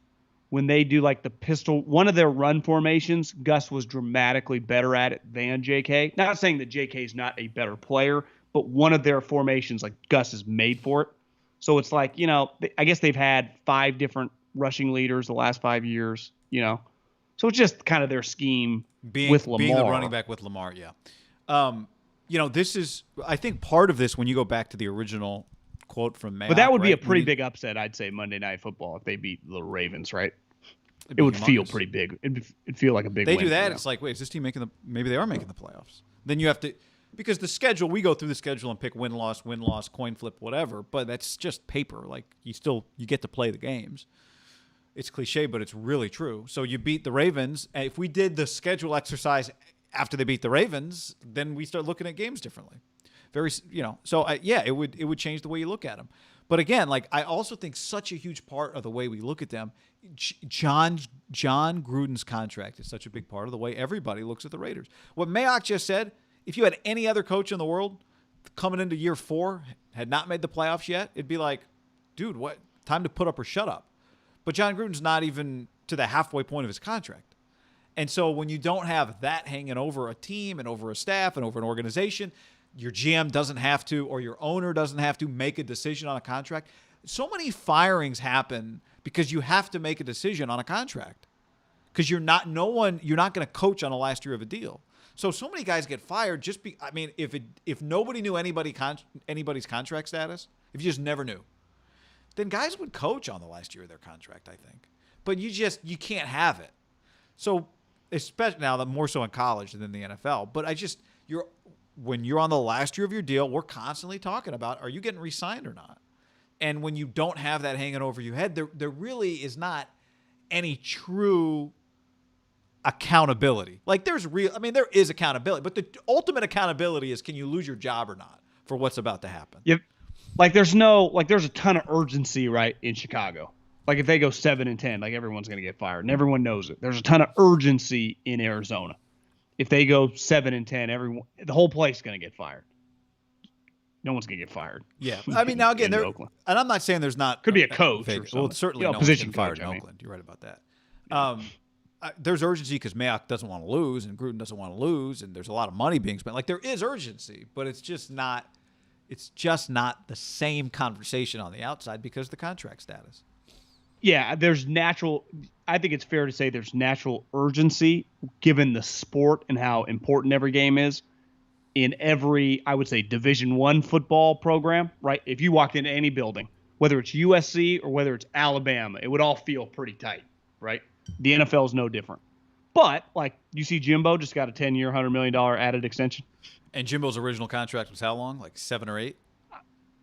when they do like the pistol, one of their run formations, Gus was dramatically better at it than JK. Not saying that JK is not a better player, but one of their formations, like Gus is made for it. So it's like, I guess they've had 5 different rushing leaders the last 5 years, So it's just kind of their scheme with Lamar. Being the running back with Lamar, yeah. This is, I think part of this, when you go back to the original quote from Mayock. But that would be a pretty big upset, I'd say, Monday Night Football if they beat the Ravens, right? It would feel pretty big. It'd feel like a big win. They do that, it's like, wait, is this team maybe they are making the playoffs. Then you have to, because the schedule, we go through the schedule and pick win-loss, coin flip, whatever, but that's just paper. Like, you get to play the games. It's cliche, but it's really true. So you beat the Ravens. And if we did the schedule exercise after they beat the Ravens, then we start looking at games differently. It would change the way you look at them. But again, like, I also think such a huge part of the way we look at them, John Gruden's contract is such a big part of the way everybody looks at the Raiders. What Mayock just said, if you had any other coach in the world coming into year 4, had not made the playoffs yet, it'd be like, dude, what? Time to put up or shut up. But John Gruden's not even to the halfway point of his contract. And so when you don't have that hanging over a team and over a staff and over an organization, your GM doesn't have to, or your owner doesn't have to make a decision on a contract. So many firings happen because you have to make a decision on a contract. Because you're not going to coach on the last year of a deal. So many guys get fired if nobody knew anybody's contract status, if you just never knew, then guys would coach on the last year of their contract, I think. But you can't have it. So especially now, more so in college than in the NFL. But when you're on the last year of your deal, we're constantly talking about, are you getting re-signed or not? And when you don't have that hanging over your head, there really is not any true accountability. Like, there is accountability, but the ultimate accountability is, can you lose your job or not for what's about to happen? Yep. There's a ton of urgency, right, in Chicago. Like, if they go 7-10, like, everyone's going to get fired, and everyone knows it. There's a ton of urgency in Arizona. If they go 7-10, the whole place is going to get fired. No one's going to get fired. Yeah. I mean, now again, and I'm not saying there's not. Could be a coach or something. Well, certainly no position fired in Oakland. You're right about that. Yeah. There's urgency because Mayock doesn't want to lose and Gruden doesn't want to lose, and there's a lot of money being spent. Like, there is urgency, but it's just not the same conversation on the outside because of the contract status. Yeah, I think it's fair to say there's natural urgency given the sport and how important every game is in every, I would say, Division I football program, right? If you walked into any building, whether it's USC or whether it's Alabama, it would all feel pretty tight, right? The NFL is no different. But, like, you see Jimbo just got a 10-year, $100 million added extension. And Jimbo's original contract was how long? Like 7 or 8?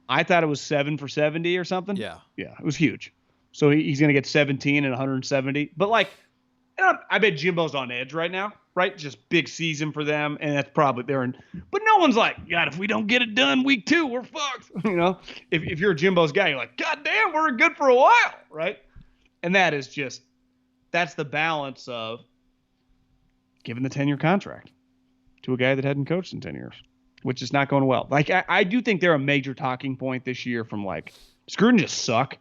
I thought it was 7 for 70 or something. Yeah. Yeah, it was huge. So he's going to get 17 and 170. But, like, I bet Jimbo's on edge right now, right? Just big season for them, and that's probably but no one's like, God, if we don't get it done week 2, we're fucked. If you're a Jimbo's guy, you're like, God damn, we're good for a while, right? And that's the balance of giving the 10-year contract to a guy that hadn't coached in 10 years, which is not going well. Like, I do think they're a major talking point this year from, like, does Gruden just suck?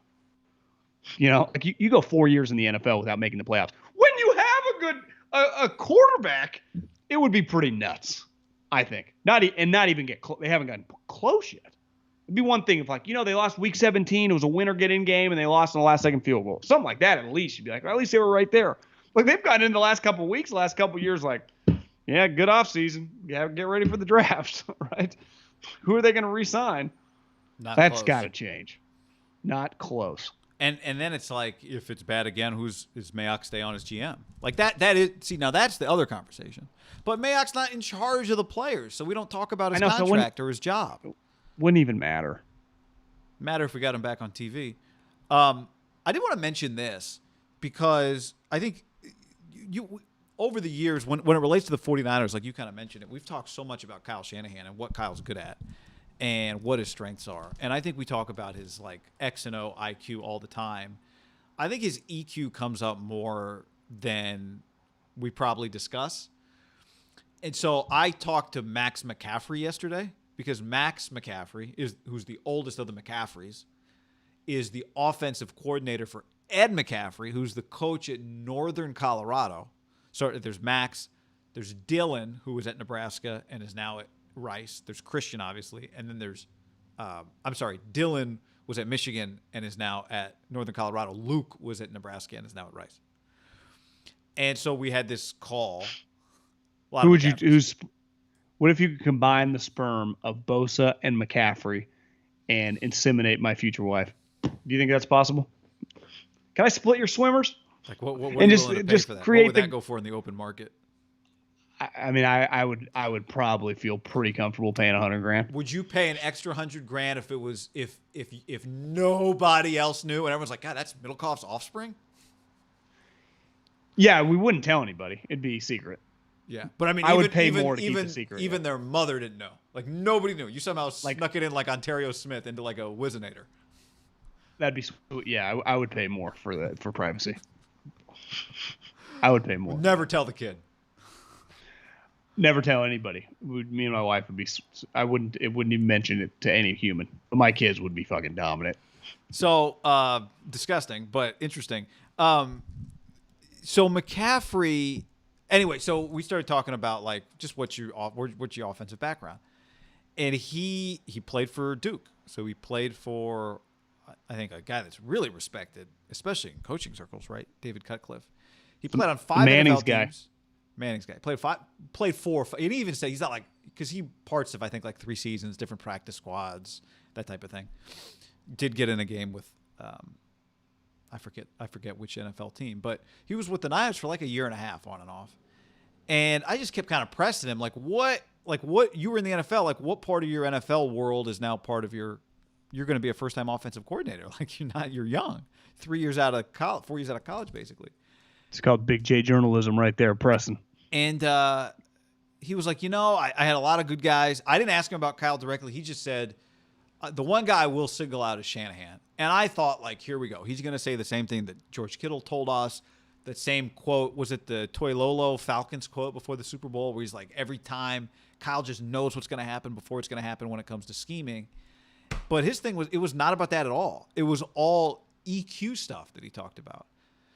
Like, you go 4 years in the NFL without making the playoffs. When you have a quarterback, it would be pretty nuts, I think. Not even get close. They haven't gotten close yet. It'd be one thing if, like, they lost week 17. It was a winner-get-in game, and they lost in the last-second field goal. Something like that, at least. You'd be like, well, at least they were right there. Like, they've gotten in the last couple of weeks, the last couple of years, like, yeah, good offseason. Yeah, get ready for the draft, right? Who are they going to re-sign? That's got to change. Not close. And then it's like, if it's bad again, is Mayock stay on as GM? Like, that is, see, now that's the other conversation. But Mayock's not in charge of the players, so we don't talk about his contract or his job. Wouldn't even matter. Matter if we got him back on TV. I did want to mention this because I think over the years, when it relates to the 49ers, like you kind of mentioned it, we've talked so much about Kyle Shanahan and what Kyle's good at and what his strengths are. And I think we talk about his, like, X and O IQ all the time. I think his EQ comes up more than we probably discuss. And so I talked to Max McCaffrey yesterday because Max McCaffrey, who's the oldest of the McCaffreys, is the offensive coordinator for Ed McCaffrey, who's the coach at Northern Colorado. So there's Max. There's Dylan, who was at Nebraska and is now at Rice. There's Christian, obviously. And then there's Dylan was at Michigan and is now at Northern Colorado. Luke was at Nebraska and is now at Rice. And so we had this call. What if you could combine the sperm of Bosa and McCaffrey and inseminate my future wife? Do you think that's possible? Can I split your swimmers? Like what and are you willing to pay for that? Create what would that go for in the open market? I mean, I would probably feel pretty comfortable paying $100,000. Would you pay an extra $100,000 if it was if nobody else knew and everyone's like, God, that's Middlecoff's offspring? Yeah, we wouldn't tell anybody. It'd be secret. Yeah, but I mean, I would pay more to keep it secret. Even their mother didn't know. Like nobody knew. You somehow snuck it in like Ontario Smith into like a Wizinator. That'd be sweet. Yeah, I would pay more for that for privacy. I would pay more. Never tell the kid. Never tell anybody. Me and my wife would be. It wouldn't even mention it to any human. But my kids would be fucking dominant. So disgusting, but interesting. So McCaffrey. Anyway, so we started talking about like just what's your offensive background, and he played for Duke. So he played for, I think, a guy that's really respected, especially in coaching circles, right? David Cutcliffe. He played on 5 Manning's NFL guy. teams. Manning's guy. Played 4. He didn't even say he's not like, because he parts of I think like 3 seasons, different practice squads, that type of thing. Did get in a game with I forget which NFL team, but he was with the Niners for like a year and a half on and off. And I just kept kind of pressing him, like what you were in the NFL, like what part of your NFL world is now part of you're going to be a first-time offensive coordinator. Like you're young, 4 years out of college, basically. It's called Big J journalism right there, pressing. And he was like, I had a lot of good guys. I didn't ask him about Kyle directly. He just said, the one guy I will single out is Shanahan. And I thought, like, here we go. He's going to say the same thing that George Kittle told us. That same quote, was it the Toy Lolo Falcons quote before the Super Bowl, where he's like, every time Kyle just knows what's going to happen before it's going to happen when it comes to scheming. But his thing was, it was not about that at all. It was all EQ stuff that he talked about.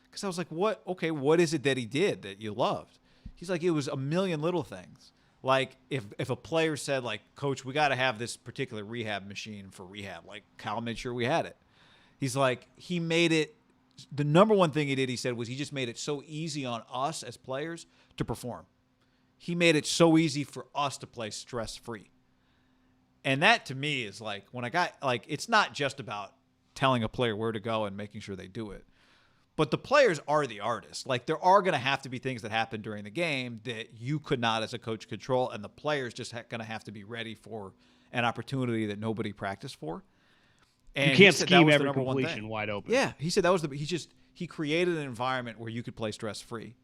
Because I was like, what is it that he did that you loved? He's like, it was a million little things. Like if a player said, like, Coach, we got to have this particular rehab machine for rehab. Like Kyle made sure we had it. He's like, he made it. The number one thing he did, he said, was he just made it so easy on us as players to perform. He made it so easy for us to play stress-free. And that to me is like, when I got, like, it's not just about telling a player where to go and making sure they do it. But the players are the artists. Like, there are going to have to be things that happen during the game that you could not as a coach control, and the players just going to have to be ready for an opportunity that nobody practiced for. And you can't scheme every completion wide open. Yeah, he said that was he created an environment where you could play stress-free.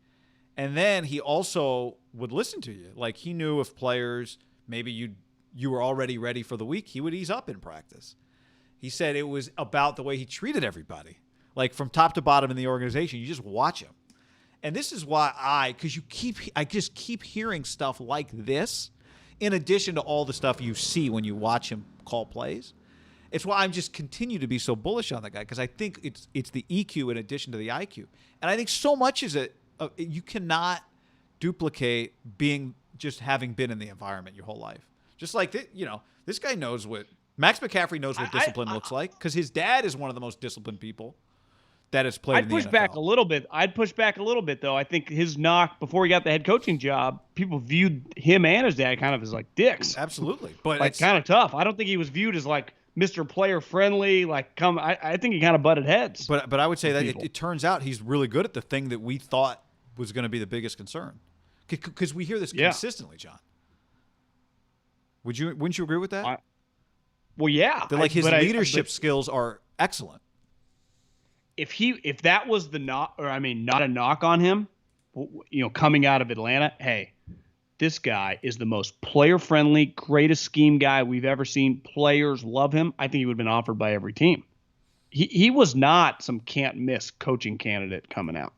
And then he also would listen to you. Like, he knew if players, maybe you were already ready for the week, he would ease up in practice. He said it was about the way he treated everybody. Like, from top to bottom in the organization, you just watch him. And this is why I just keep hearing stuff like this in addition to all the stuff you see when you watch him call plays. It's why I'm just continue to be so bullish on that guy, because I think it's the EQ in addition to the IQ. And I think so much is you cannot duplicate having been in the environment your whole life. Just like this guy knows Max McCaffrey knows what discipline looks like, because his dad is one of the most disciplined people that has played in the NFL. I'd push back a little bit, though. I think his knock before he got the head coaching job, people viewed him and his dad kind of as like dicks. Absolutely. But like kind of tough. I don't think he was viewed as like Mr. Player friendly, I think he kind of butted heads. But I would say that it turns out he's really good at the thing that we thought was going to be the biggest concern. Because we hear this consistently, John. Wouldn't you agree with that? Well, yeah. That his leadership skills are excellent. If that was not a knock on him, coming out of Atlanta, hey, this guy is the most player-friendly, greatest scheme guy we've ever seen. Players love him. I think he would have been offered by every team. He was not some can't-miss coaching candidate coming out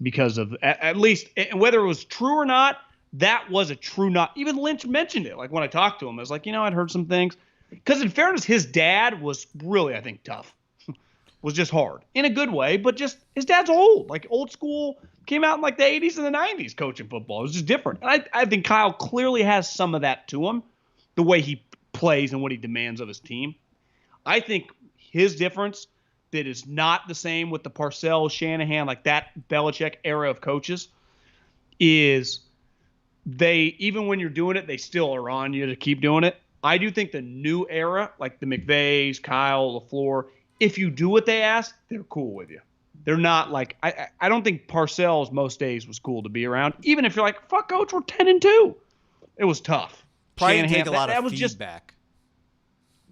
because of, at least, whether it was true or not, that was a true knock. Even Lynch mentioned it. Like, when I talked to him, I was like, I'd heard some things. Because in fairness, his dad was really, I think, tough. was just hard in a good way, but just his dad's old, like old school, came out in like the 80s and the 90s coaching football. It was just different. And I think Kyle clearly has some of that to him, the way he plays and what he demands of his team. I think his difference that is not the same with the Parcells, Shanahan, like that Belichick era of coaches is they, even when you're doing it, they still are on you to keep doing it. I do think the new era, like the McVays, Kyle, LaFleur, if you do what they ask, they're cool with you. They're not like I don't think Parcells most days was cool to be around. Even if you're like, fuck coach, we're 10-2. It was tough. Probably didn't take a lot of feedback.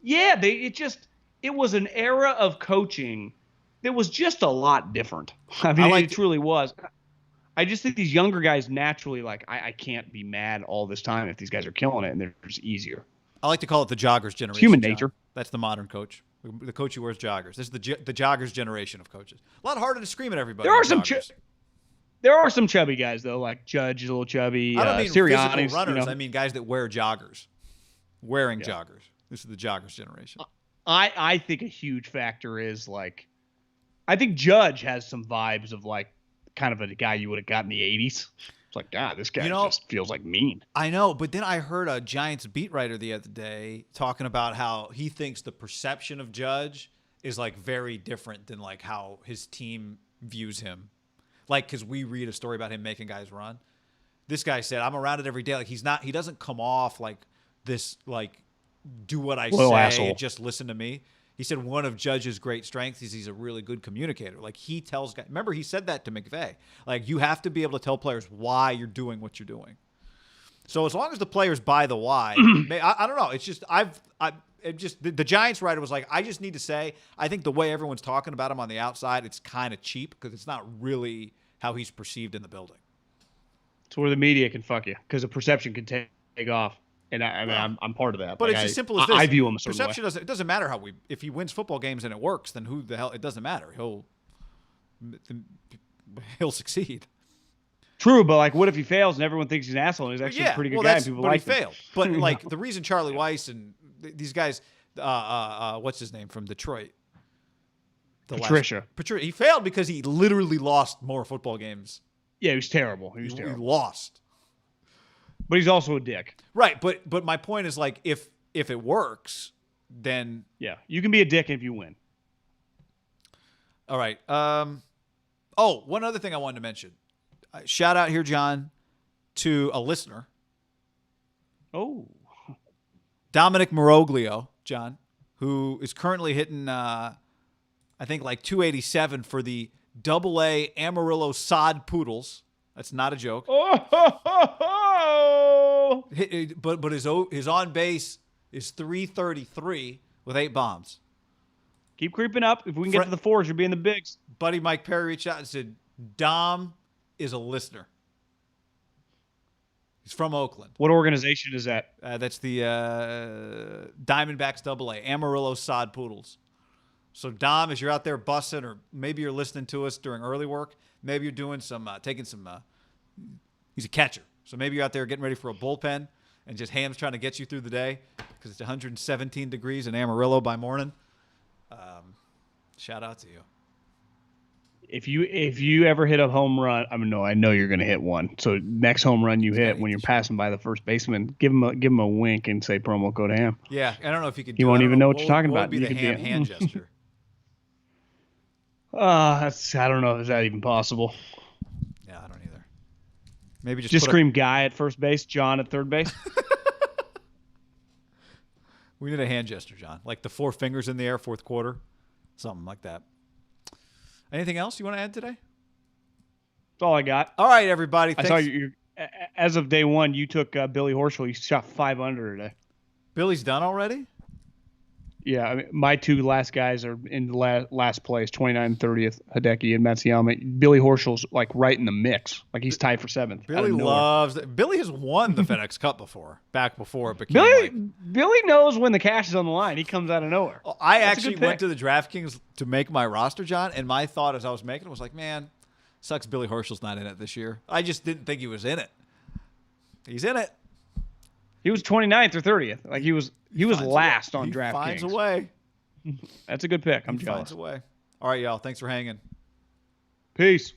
Yeah, it was an era of coaching that was just a lot different. I mean, it truly was. I just think these younger guys naturally, like, I can't be mad all this time if these guys are killing it and they're just easier. I like to call it the joggers generation. It's human nature. John. That's the modern coach. The coach who wears joggers. This is the joggers generation of coaches. A lot harder to scream at everybody. There are some chubby guys though, like Judge is a little chubby. I don't mean Sirianni's, physical runners. You know. I mean guys that wear joggers, joggers. This is the joggers generation. I think a huge factor is like, I think Judge has some vibes of like kind of a guy you would have got in the 80s. It's like, God, this guy just feels like mean. I know, but then I heard a Giants beat writer the other day talking about how he thinks the perception of Judge is like very different than like how his team views him. Like, because we read a story about him making guys run. This guy said, I'm around it every day. Like, he doesn't come off like this, like, do what I say, asshole. Just listen to me. He said one of Judge's great strengths is he's a really good communicator. Like, he tells guys, remember he said that to McVay. Like, you have to be able to tell players why you're doing what you're doing. So as long as the players buy the why, I don't know. It's just the Giants writer was like, I just need to say, I think the way everyone's talking about him on the outside, it's kind of cheap because it's not really how he's perceived in the building. It's where the media can fuck you because the perception can take off. And I'm part of that. But it's as simple as this. I view him a certain perception way. It doesn't matter how if he wins football games and it works, then who the hell? It doesn't matter. He'll succeed. True, but like, what if he fails and everyone thinks he's an asshole and he's actually a pretty good guy and people like him? But he failed. But like the reason Charlie Weiss and these guys, what's his name from Detroit? Patricia, he failed because he literally lost more football games. Yeah, he was terrible. He lost. But he's also a dick. Right, but my point is like if it works, then yeah, you can be a dick if you win. All right. One other thing I wanted to mention. Shout out here, John, to a listener. Oh. Dominic Moroglio, John, who is currently hitting I think like 287 for the AA Amarillo Sod Poodles. That's not a joke. Oh! But his on base is 333 with 8 bombs. Keep creeping up. If we can get to the 4s, you'll be in the bigs. Buddy Mike Perry reached out and said, Dom is a listener. He's from Oakland. What organization is that? That's the Diamondbacks AA, Amarillo Sod Poodles. So, Dom, as you're out there bussing, or maybe you're listening to us during early work, maybe you're doing taking some, he's a catcher. So maybe you're out there getting ready for a bullpen and just Ham's trying to get you through the day because it's 117 degrees in Amarillo by morning. Shout out to you. If you ever hit a home run, I know you're going to hit one. So next home run you hit when you're passing by the first baseman, give him a wink and say promo code Ham. Yeah, I don't know if you could. He won't even know what you're talking about. What would be the Ham hand gesture? I don't know if that even possible. Yeah, I don't either. Maybe just scream guy at first base, John at third base. We need a hand gesture, John, like the 4 fingers in the air, fourth quarter, something like that. Anything else you want to add today? That's all I got. All right, everybody. I saw you. As of day one, you took Billy Horschel. You shot 500 today. Billy's done already? Yeah, I mean, my 2 last guys are in the last place, 29th, 30th, Hideki and Matsuyama. Billy Horschel's like right in the mix. Like he's tied for 7th. Billy has won the FedEx Cup back before it became Billy knows when the cash is on the line. He comes out of nowhere. I actually went to the DraftKings to make my roster, John, and my thought as I was making it was like, man, sucks Billy Horschel's not in it this year. I just didn't think he was in it. He's in it. He was 29th or 30th. Like he was last on DraftKings. Finds a way. That's a good pick. I'm jealous. Finds a way. All right, y'all. Thanks for hanging. Peace.